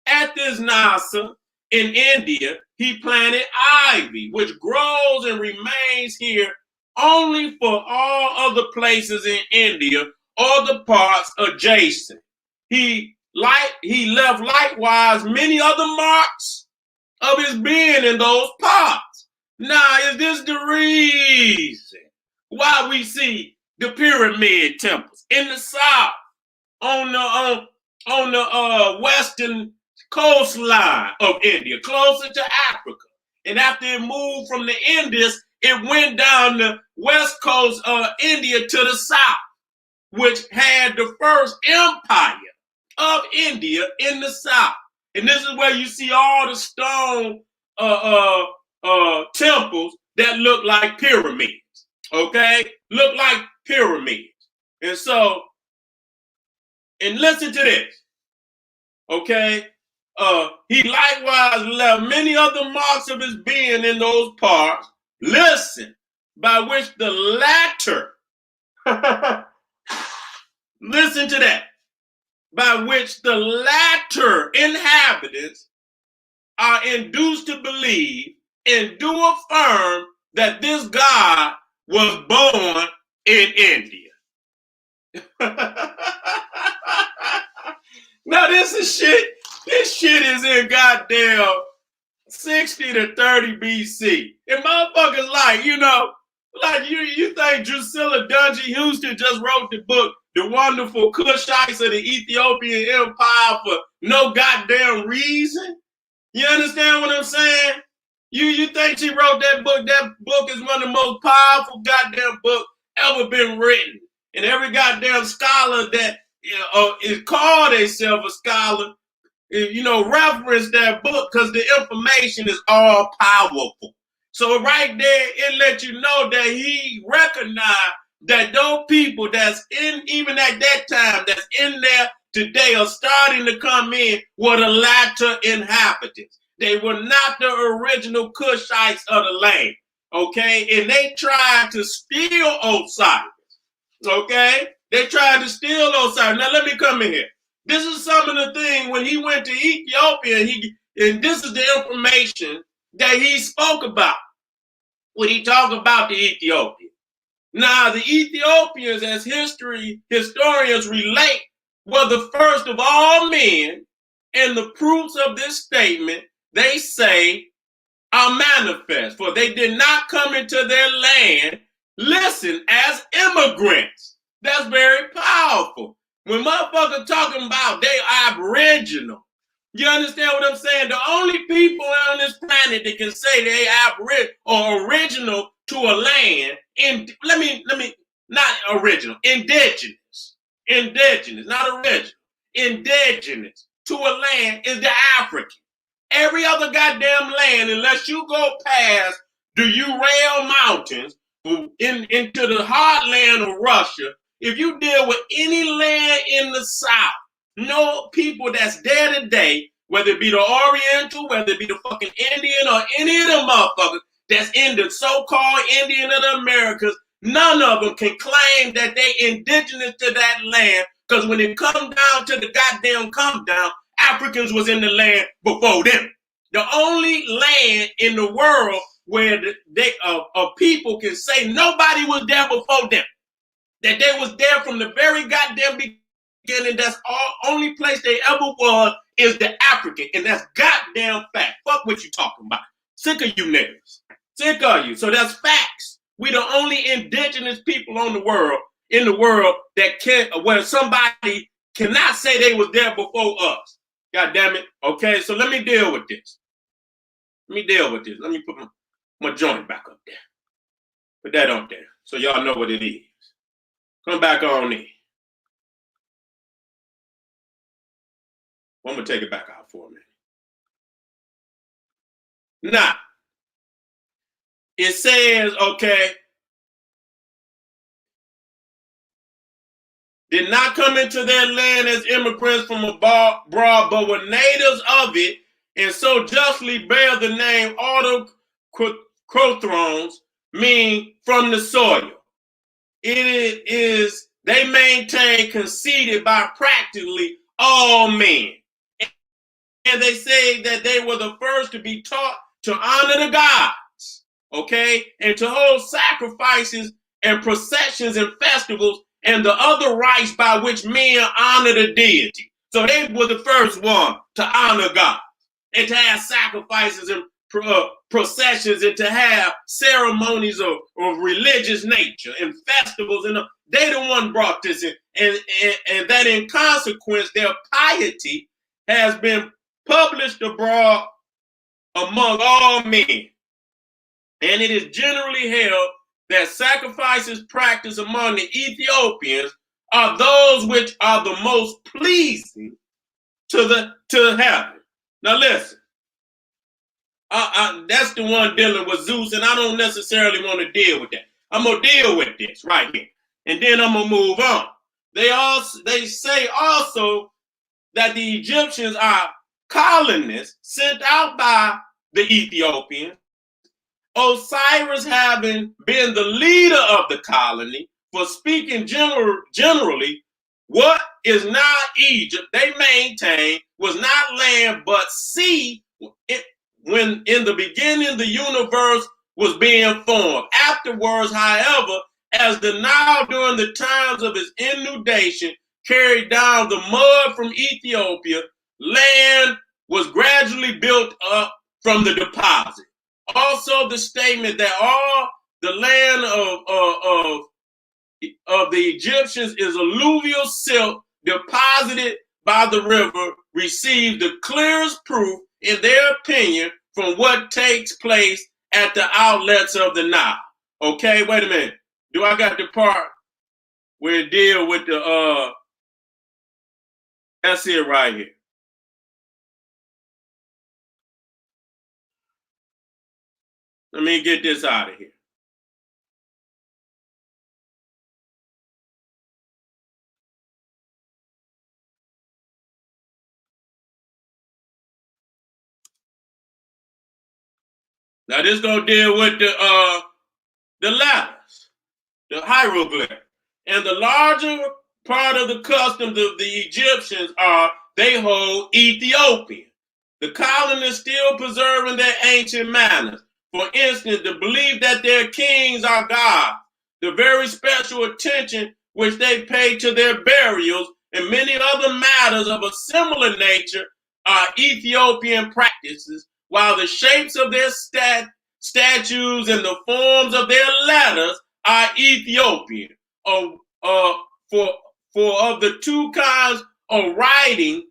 At this Naza in India, he planted ivy, which grows and remains here only for all other places in India or the parts adjacent. He left likewise many other marks of his being in those parts. Now, is this the reason why we see the pyramid temples in the south, on the western coastline of India, closer to Africa? And after it moved from the Indus, it went down the west coast of India to the south, which had the first empire of India in the south. And this is where you see all the stone temples that look like pyramids. Okay? Look like pyramids. And so, and listen to this. Okay? He likewise left many other marks of his being in those parts. Listen, by which the latter, listen to that, by which the latter inhabitants are induced to believe and do affirm that this God was born in India. Now this shit is in goddamn 60 to 30 BC. And motherfuckers like you think Drusilla Dungy Houston just wrote the book, The Wonderful Cushites of the Ethiopian Empire, for no goddamn reason? You understand what I'm saying? You think she wrote that book? That book is one of the most powerful goddamn books ever been written. And every goddamn scholar that is called themselves a scholar, reference that book, because the information is all powerful. So right there, it lets you know that he recognized that those people that's in, even at that time, that's in there today are starting to come in were the latter inhabitants. They were not the original Cushites of the land, okay? And they tried to steal Osiris, okay? They tried to steal Osiris. Now let me come in here. This is some of the thing when he went to Ethiopia, and this is the information that he spoke about when he talked about the Ethiopians. Now, the Ethiopians, as historians relate, were the first of all men, and the proofs of this statement, they say, are manifest, for they did not come into their land, listen, as immigrants. That's very powerful. When motherfuckers talking about they aboriginal, you understand what I'm saying? The only people on this planet that can say they aboriginal or original to a land, not original, indigenous, not original, indigenous to a land is the African. Every other goddamn land, unless you go past the Ural Mountains, into the heartland of Russia, if you deal with any land in the South, no people that's there today, whether it be the Oriental, whether it be the fucking Indian or any of them motherfuckers that's in the so-called Indian of the Americas, none of them can claim that they indigenous to that land, because when it come down to the goddamn come down, Africans was in the land before them. The only land in the world where a people can say nobody was there before them, that they was there from the very goddamn beginning, that's all only place they ever was, is the African, and that's goddamn fact. Fuck what you talking about. Sick of you niggas. Sick of you. So that's facts. We the only indigenous people in the world that can, where somebody cannot say they was there before us. God damn it. Okay, so let me deal with this. Let me put my joint back up there. Put that up there so y'all know what it is. Come back on in. I'm going to take it back out for a minute. Now, it says, okay, did not come into their land as immigrants from abroad, but were natives of it, and so justly bear the name autochthons, mean from the soil. It is, they maintain, conceded by practically all men. And they say that they were the first to be taught to honor the gods, okay, and to hold sacrifices and processions and festivals and the other rites by which men honor the deity. So they were the first one to honor God and to have sacrifices and processions and to have ceremonies of religious nature and festivals. And they the one brought this in. And that in consequence, their piety has been published abroad among all men. And it is generally held that sacrifices practiced among the Ethiopians are those which are the most pleasing to heaven. Now listen, that's the one dealing with Zeus, and I don't necessarily want to deal with that. I'm gonna deal with this right here, and then I'm gonna move on. They say also that the Egyptians are colonists sent out by the Ethiopians, Osiris having been the leader of the colony. For speaking generally, what is now Egypt, they maintain, was not land but sea when in the beginning the universe was being formed. Afterwards, however, as the Nile during the times of its inundation carried down the mud from Ethiopia, land was gradually built up from the deposit. Also, the statement that all the land of the Egyptians is alluvial silt deposited by the river receives the clearest proof, in their opinion, from what takes place at the outlets of the Nile. Okay, wait a minute. Do I got the part where it deal with the that's it right here. Let me get this out of here. Now this gonna deal with the letters, the hieroglyph, and the larger part of the customs of the Egyptians are they hold Ethiopian. The colonists still preserving their ancient manners. For instance, the belief that their kings are gods, the very special attention which they pay to their burials, and many other matters of a similar nature are Ethiopian practices, while the shapes of their statues and the forms of their letters are Ethiopian. For of the two kinds of writing,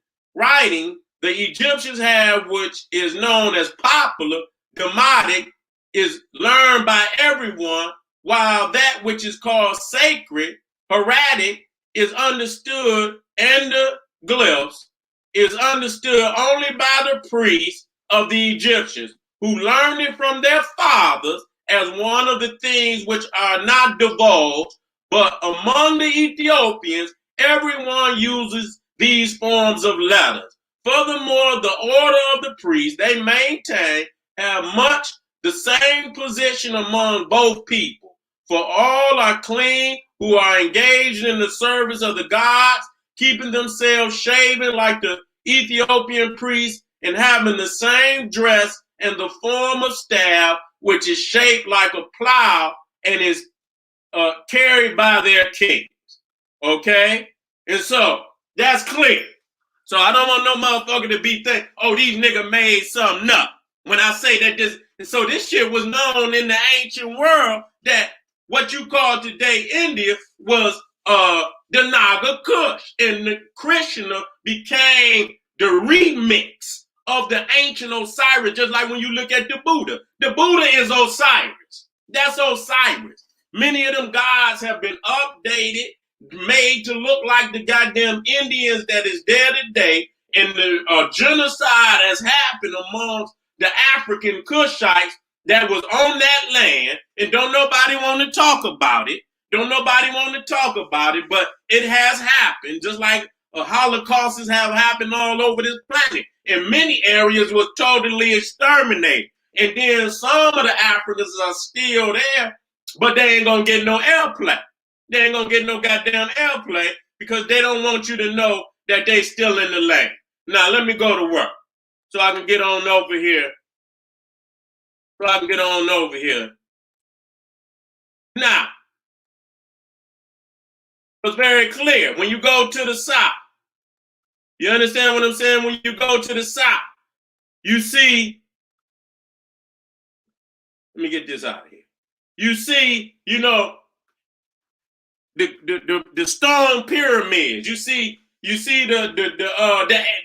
the Egyptians have, which is known as popular, Kemetic, is learned by everyone, while that which is called sacred, hieratic, is understood, and the glyphs is understood only by the priests of the Egyptians, who learned it from their fathers as one of the things which are not divulged, but among the Ethiopians, everyone uses these forms of letters. Furthermore, the order of the priests, they maintain, have much the same position among both people. For all are clean who are engaged in the service of the gods, keeping themselves shaven like the Ethiopian priests and having the same dress and the form of staff, which is shaped like a plow and is carried by their kings. Okay? And so that's clear. So I don't want no motherfucker to be thinking, oh, these niggas made something up. When I say that this, and so this shit was known in the ancient world that what you call today India was the Naga Kush. And the Krishna became the remix of the ancient Osiris, just like when you look at the Buddha. The Buddha is Osiris. That's Osiris. Many of them gods have been updated, made to look like the goddamn Indians that is there today, and the genocide has happened amongst the African Cushites that was on that land, and don't nobody want to talk about it. Don't nobody want to talk about it, but it has happened, just like holocausts have happened all over this planet. In many areas was totally exterminated. And then some of the Africans are still there, but they ain't gonna get no airplay. They ain't gonna get no goddamn airplay because they don't want you to know that they still in the land. Now let me go to work so I can get on over here. Now, it's very clear. When you go to the south, you understand what I'm saying? When you go to the south, you see, let me get this out of here. You see, you know, the stone pyramids. You see the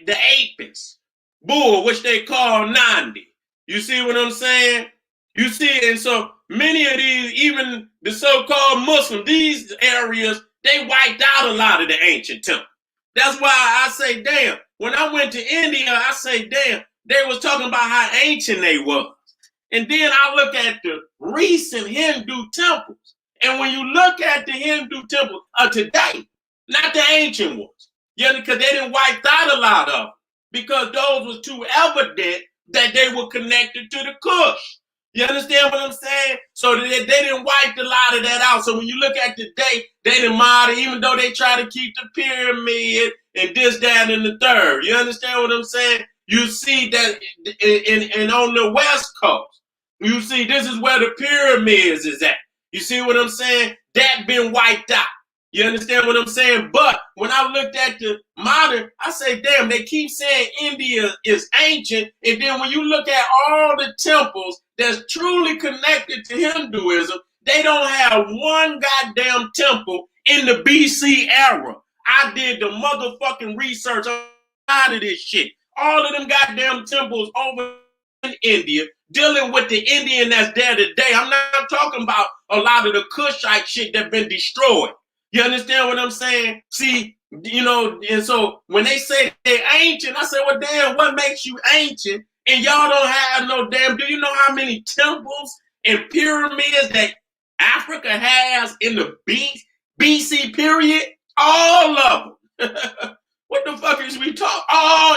apis bull, which they call Nandi. You see what I'm saying? You see, and so many of these, even the so-called Muslims, these areas, they wiped out a lot of the ancient temples. That's why I say, damn. When I went to India, I say, damn. They was talking about how ancient they was. And then I look at the recent Hindu temples. And when you look at the Hindu temples of today, not the ancient ones, yeah, because they didn't wipe out a lot of them, because those was too evident that they were connected to the Kush. You understand what I'm saying? So they didn't wipe a lot of that out. So when you look at today, they didn't model, even though they try to keep the pyramid and this, that, and the third. You understand what I'm saying? You see that in on the West Coast, you see this is where the pyramids is at. You see what I'm saying? That been wiped out. You understand what I'm saying? But when I looked at the modern, I say, damn, they keep saying India is ancient. And then when you look at all the temples that's truly connected to Hinduism, they don't have one goddamn temple in the BC era. I did the motherfucking research out of this shit. All of them goddamn temples over in India, dealing with the Indian that's there today. I'm not talking about a lot of the Cushite shit that's been destroyed. You understand what I'm saying? See, you know, and so when they say they're ancient, I say, well, damn, what makes you ancient? And y'all don't have no damn, do you know how many temples and pyramids that Africa has in the BC period? All of them. What the fuck is we talking? All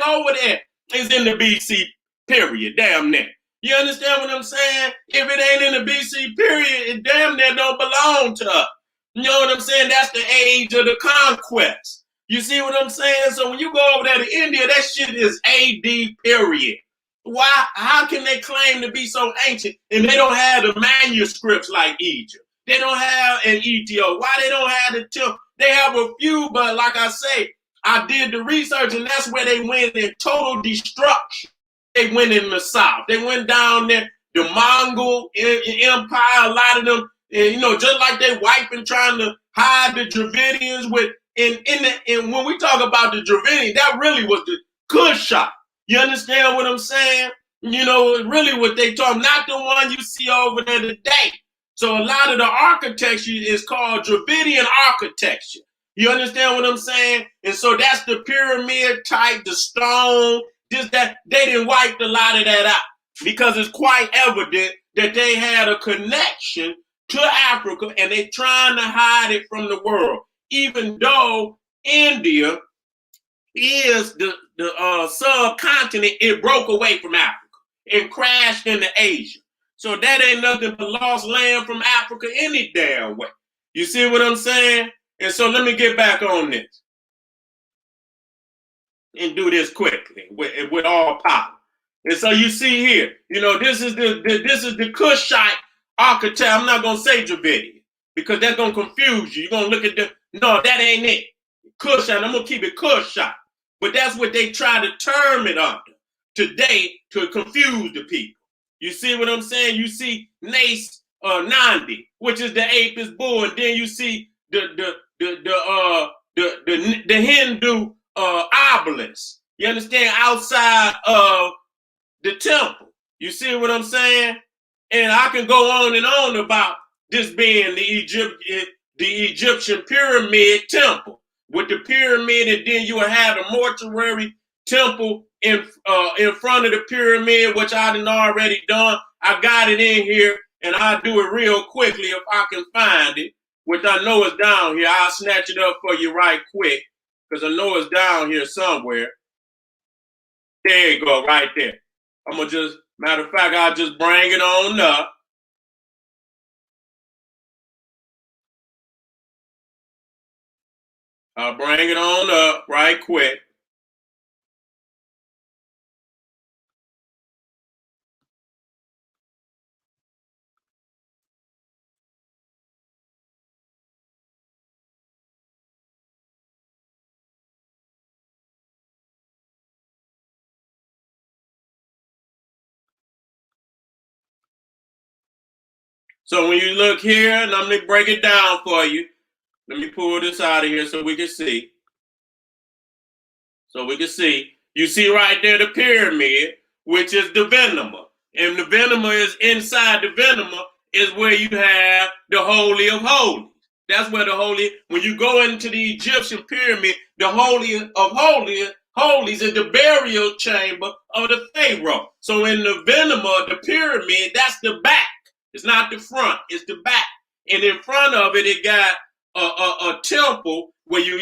over there is in the BC period, damn near. You understand what I'm saying? If it ain't in the BC period, it damn near don't belong to us. You know what I'm saying? That's the age of the conquest. You see what I'm saying? So when you go over there to India, that shit is AD period. Why? How can they claim to be so ancient and they don't have the manuscripts like Egypt? They don't have an Ethiopia. Why they don't have the temple? They have a few, but like I say, I did the research and that's where they went in total destruction. They went in the south. They went down there, the Mongol Empire, a lot of them. And, you know, just like they wiping, trying to hide the Dravidians with, and when we talk about the Dravidian, that really was the Cushite. You understand what I'm saying? You know, really what they talk, not the one you see over there today. So a lot of the architecture is called Dravidian architecture. You understand what I'm saying? And so that's the pyramid type, the stone, this, that. They didn't wipe a lot of that out because it's quite evident that they had a connection to Africa, and they're trying to hide it from the world, even though India is the subcontinent. It broke away from Africa and crashed into Asia. So that ain't nothing but lost land from Africa any damn way. You see what I'm saying? And so let me get back on this and do this quickly with all power. And so you see here, this is the Cushite archetype. I'm not gonna say Dravidian because that's gonna confuse you. You're gonna look at no, that ain't it. Cushite. I'm gonna keep it Cushite, but that's what they try to term it under today to confuse the people. You see what I'm saying? You see Nace Nandi, which is the apis bull, and then you see the Hindu obelisk. You understand? Outside of the temple. You see what I'm saying? And I can go on and on about this being the Egyptian pyramid temple with the pyramid, and then you will have the mortuary temple in front of the pyramid, which I done already done. I got it in here, and I'll do it real quickly if I can find it, which I know is down here. I'll snatch it up for you right quick, because I know it's down here somewhere. There you go, right there. I'm going to just, matter of fact, I'll just bring it on up. I'll bring it on up right quick. So when you look here, and I'm going to break it down for you. Let me pull this out of here so we can see. You see right there the pyramid, which is the Venema. And the Venema is inside the Venema is where you have the Holy of Holies. That's where when you go into the Egyptian pyramid, the Holy of Holies is the burial chamber of the Pharaoh. So in the Venema, the pyramid, that's the back. It's not the front, it's the back. And in front of it, it got a temple where you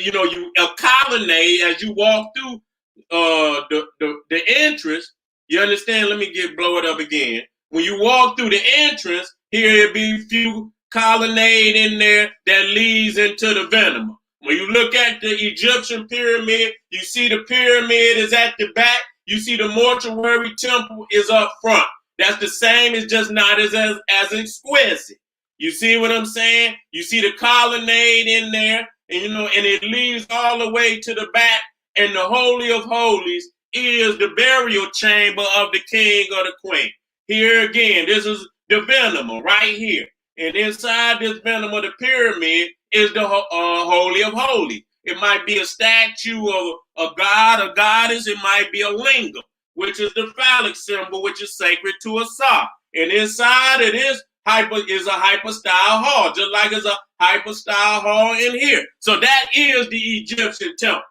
a colonnade as you walk through the entrance. You understand? Let me blow it up again. When you walk through the entrance, here it be a few colonnade in there that leads into the Venema. When you look at the Egyptian pyramid, you see the pyramid is at the back. You see the mortuary temple is up front. That's the same, it's just not as exquisite. You see what I'm saying? You see the colonnade in there, and and it leads all the way to the back, and the Holy of Holies is the burial chamber of the king or the queen. Here again, this is the Venema right here. And inside this Venema, the pyramid is the Holy of Holies. It might be a statue of a god or goddess. It might be a lingam, which is the phallic symbol, which is sacred to Osiris. And inside it is a hypostyle hall, just like it's a hypostyle hall in here. So that is the Egyptian temple.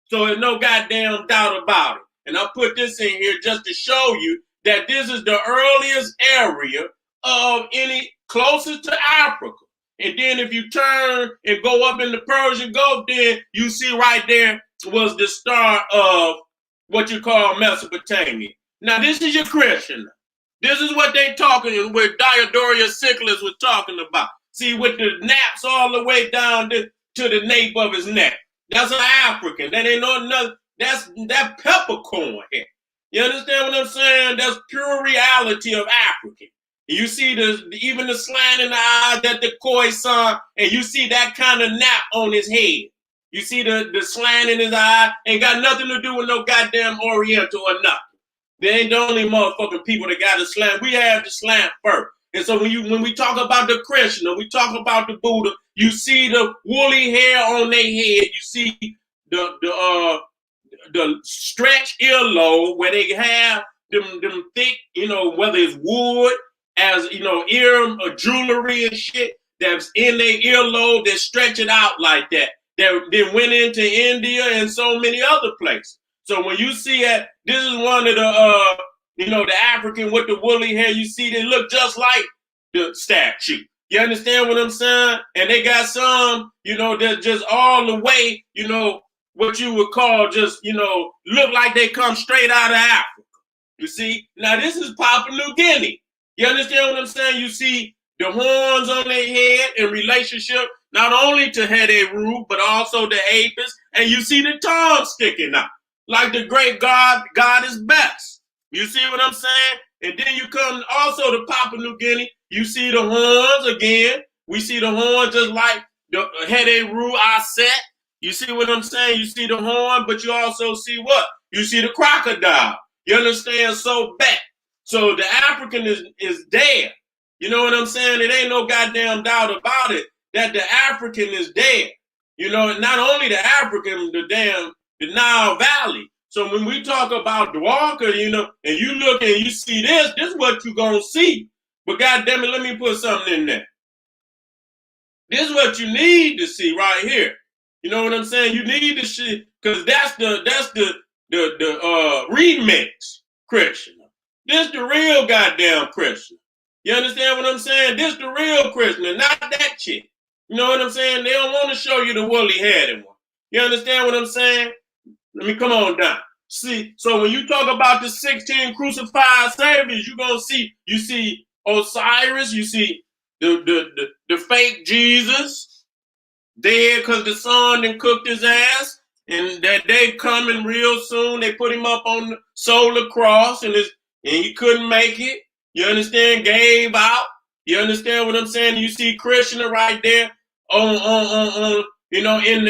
So there's no goddamn doubt about it. And I put this in here just to show you that this is the earliest area of any closest to Africa. And then if you turn and go up in the Persian Gulf, then you see right there was the start of what you call Mesopotamia. Now this is your Christian. This is what they talking with Diodorus Siculus was talking about. See, with the naps all the way down to the nape of his neck. That's an African. That ain't no nothing. That peppercorn here. You understand what I'm saying? That's pure reality of African. You see even the slant in the eye that the Khoisan, and you see that kind of nap on his head. You see the slant in his eye, ain't got nothing to do with no goddamn Oriental or nothing. They ain't the only motherfucking people that got the slant. We have the slant first. And so when we talk about the Krishna, we talk about the Buddha, you see the woolly hair on their head. You see the stretch earlobe where they have them thick, whether it's wood, as ear jewelry and shit that's in their earlobe that stretch it out like that. That then went into India and so many other places. So when you see it, this is one of the You know, the African with the woolly hair, you see, they look just like the statue. You understand what I'm saying? And they got some, you know, that just all the way, you know, what you would call just, you know, look like they come straight out of Africa. You see? Now, this is Papua New Guinea. You understand what I'm saying? You see the horns on their head in relationship not only to Heru, but also the Apis, and you see the tongue sticking out, like the great God is best. You see what I'm saying? And then you come also to Papua New Guinea, you see the horns again. We see the horns just like the Heru Aset. You see what I'm saying? You see the horn, but you also see what? You see the crocodile. You understand? So back. So the African is dead. You know what I'm saying? It ain't no goddamn doubt about it that the African is dead. You know, not only the African, the Nile Valley. So when we talk about Dwarka, you know, and you look and you see this is what you're going to see. But goddamn it, let me put something in there. This is what you need to see right here. You know what I'm saying? You need to see, because that's the remix Christian. This the real goddamn Christian. You understand what I'm saying? This the real Christian, and not that chick. You know what I'm saying? They don't want to show you the woolly headed one. You understand what I'm saying? Let me come on down. See, so when you talk about the 16 crucified saviors, you're gonna see, you see Osiris, you see the fake Jesus dead because the sun done cooked his ass, and that day coming real soon. They put him up on the solar cross, and he couldn't make it. You understand? Gave out. You understand what I'm saying? You see Krishna right there on you know, in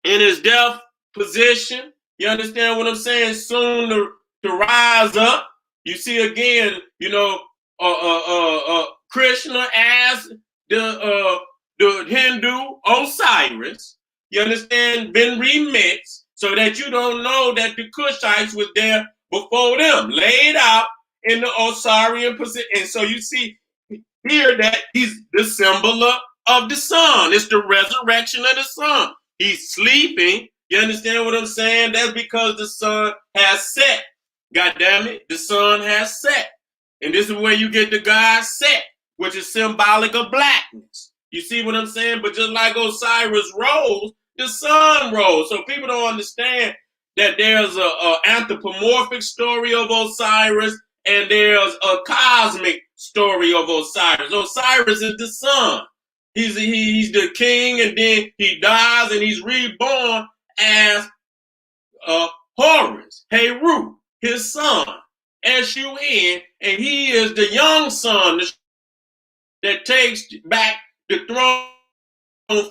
his death position. You understand what I'm saying? Soon to rise up. You see again, you know, Krishna as the Hindu Osiris. You understand? Been remixed so that you don't know that the Cushites was there before them, laid out in the Osirian position. And so you see here that he's the symbol of the sun. It's the resurrection of the sun. He's sleeping. You understand what I'm saying? That's because the sun has set. God damn it, the sun has set. And this is where you get the God set, which is symbolic of blackness. You see what I'm saying? But just like Osiris rose, the sun rose. So people don't understand that there's a anthropomorphic story of Osiris and there's a cosmic story of Osiris. Osiris is the sun. He's the king, and then he dies and he's reborn as Horus, Heru, his son, S-U-N, and he is the young son that takes back the throne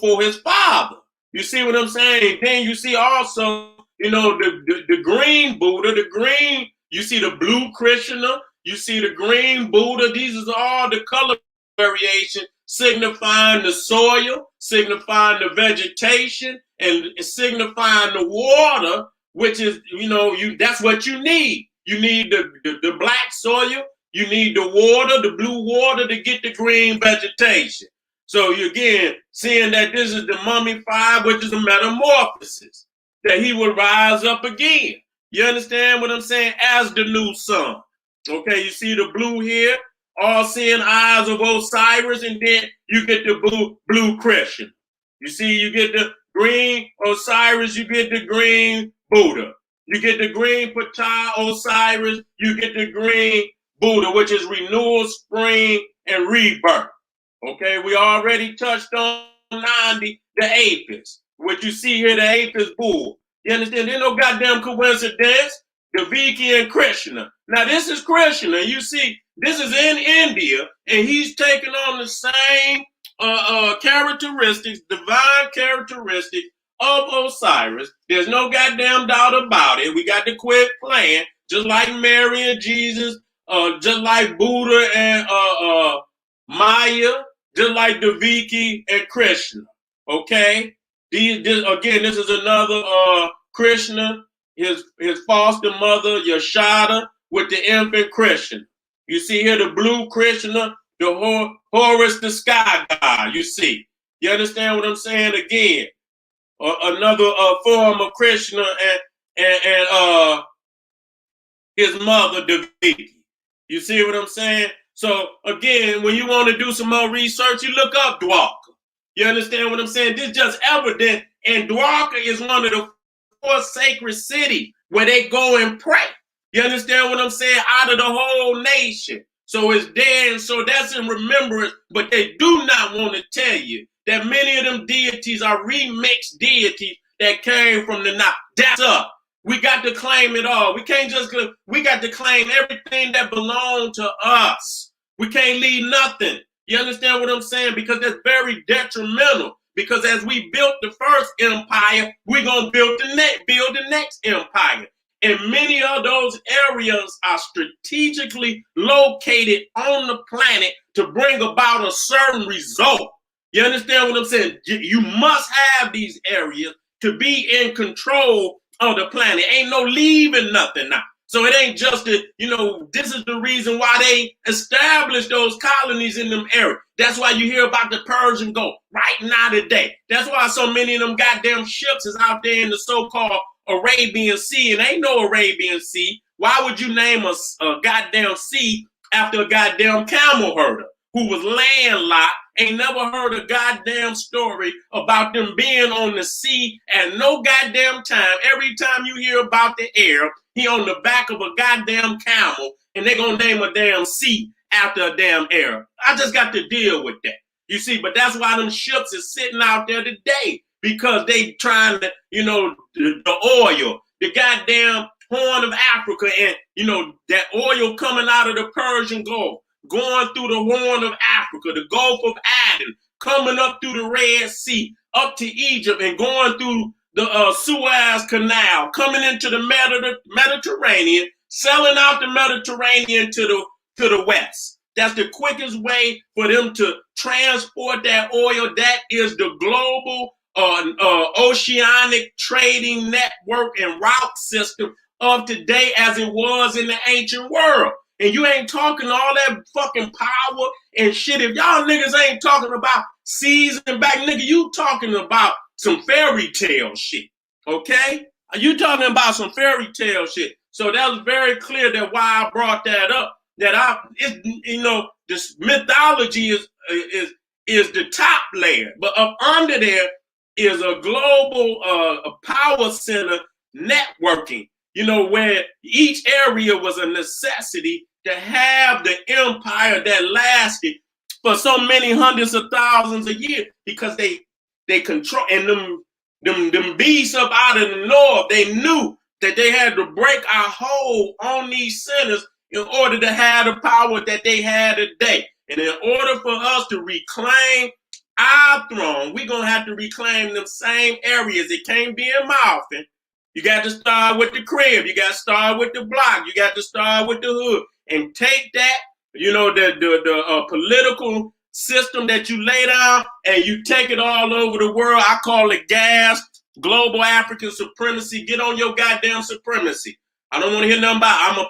for his father. You see what I'm saying? And then you see also, you know, the green Buddha, you see the blue Krishna, you see the green Buddha. These are all the color variation signifying the soil, signifying the vegetation, and signifying the water, which is, you know, that's what you need. You need the black soil, you need the water, the blue water to get the green vegetation. So you again seeing that this is the mummified, which is a metamorphosis, that he will rise up again. You understand what I'm saying? As the new sun. Okay, you see the blue here, all seeing eyes of Osiris, and then you get the blue Christian. You see, you get the green Osiris, you get the green Buddha. You get the green Ptah Osiris, you get the green Buddha, which is renewal, spring, and rebirth. Okay, we already touched on 90, the Apis. What you see here, the Apis bull. You understand? There's no goddamn coincidence. The Viki and Krishna. Now this is Krishna. You see, this is in India, and he's taking on the same characteristics, divine characteristics of Osiris. There's no goddamn doubt about it. We got to quit playing, just like Mary and Jesus, just like Buddha and Maya, just like the Viki and Krishna. Okay? This is another Krishna, his foster mother, Yashoda, with the infant Krishna. You see here the blue Krishna, the Horus, the sky god, you see. You understand what I'm saying? Again, another form of Krishna and his mother, Debunking. You see what I'm saying? So again, when you want to do some more research, you look up Dwarka. You understand what I'm saying? This is just evident. And Dwarka is one of the 4 sacred cities where they go and pray. You understand what I'm saying? Out of the whole nation. So it's there, and so that's in remembrance. But they do not want to tell you that many of them deities are remixed deities that came from the Nile. That's up. We got to claim it all. We can't just, we got to claim everything that belongs to us. We can't leave nothing. You understand what I'm saying? Because that's very detrimental. Because as we built the first empire, we're going to build the next empire. And many of those areas are strategically located on the planet to bring about a certain result. You understand what I'm saying? You must have these areas to be in control of the planet. Ain't no leaving nothing now. So it ain't just that, this is the reason why they established those colonies in them areas. That's why you hear about the Persian Gulf right now today. That's why so many of them goddamn ships is out there in the so-called Arabian Sea, and ain't no Arabian Sea. Why would you name a goddamn sea after a goddamn camel herder who was landlocked? Ain't never heard a goddamn story about them being on the sea at no goddamn time. Every time you hear about the Arab, he on the back of a goddamn camel, and they gonna name a damn sea after a damn Arab. I just got to deal with that. You see, but that's why them ships is sitting out there today, because they trying to, the oil, the goddamn Horn of Africa, and, that oil coming out of the Persian Gulf, going through the Horn of Africa, the Gulf of Aden, coming up through the Red Sea, up to Egypt, and going through the Suez Canal, coming into the Mediterranean, selling out the Mediterranean to the West. That's the quickest way for them to transport that oil. That is the global oceanic trading network and route system of today as it was in the ancient world. And you ain't talking all that fucking power and shit. If y'all niggas ain't talking about season back, nigga, you talking about some fairy tale shit, okay? You talking about some fairy tale shit. So that was very clear that why I brought that up. That this mythology is the top layer, but up under there is a global a power center networking. Where each area was a necessity to have the empire that lasted for so many hundreds of thousands of years, because they control, and them beasts up out of the north, they knew that they had to break our hold on these centers in order to have the power that they had today. And in order for us to reclaim our throne, we're going to have to reclaim them same areas. It can't be in Malfin. You got to start with the crib. You got to start with the block. You got to start with the hood. And take that, the political system that you lay down, and you take it all over the world. I call it gas, global African supremacy. Get on your goddamn supremacy. I don't want to hear nothing about I'm a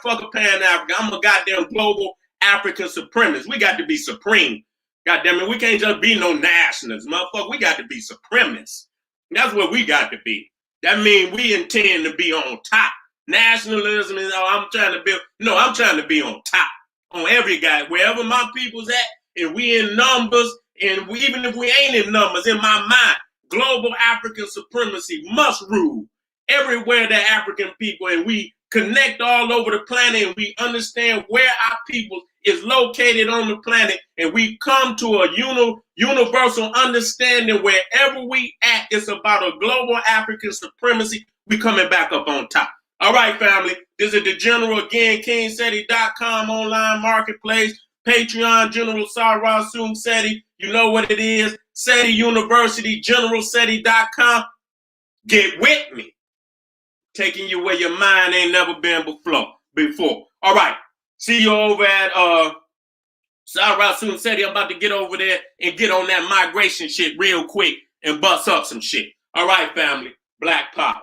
fuck a Pan-African. I'm a goddamn global African supremacist. We got to be supreme. Goddamn it, we can't just be no nationalists, motherfucker. We got to be supremacists. That's what we got to be. That means we intend to be on top. Nationalism is, I'm trying to build. No, I'm trying to be on top. On every guy, wherever my people's at, and we in numbers, and even if we ain't in numbers, in my mind, global African supremacy must rule everywhere that African people, and we connect all over the planet, and we understand where our people is located on the planet, and we come to a universal understanding wherever we at. It's about a global African supremacy. We coming back up on top. All right, family. This is the General again, KingSeti.com online marketplace, Patreon, General Sarasum Seti. You know what it is. Seti University, GeneralSeti.com. Get with me. Taking you where your mind ain't never been before. All right. See you over at Sarasum Seti. I'm about to get over there and get on that migration shit real quick and bust up some shit. All right, family. Black Power.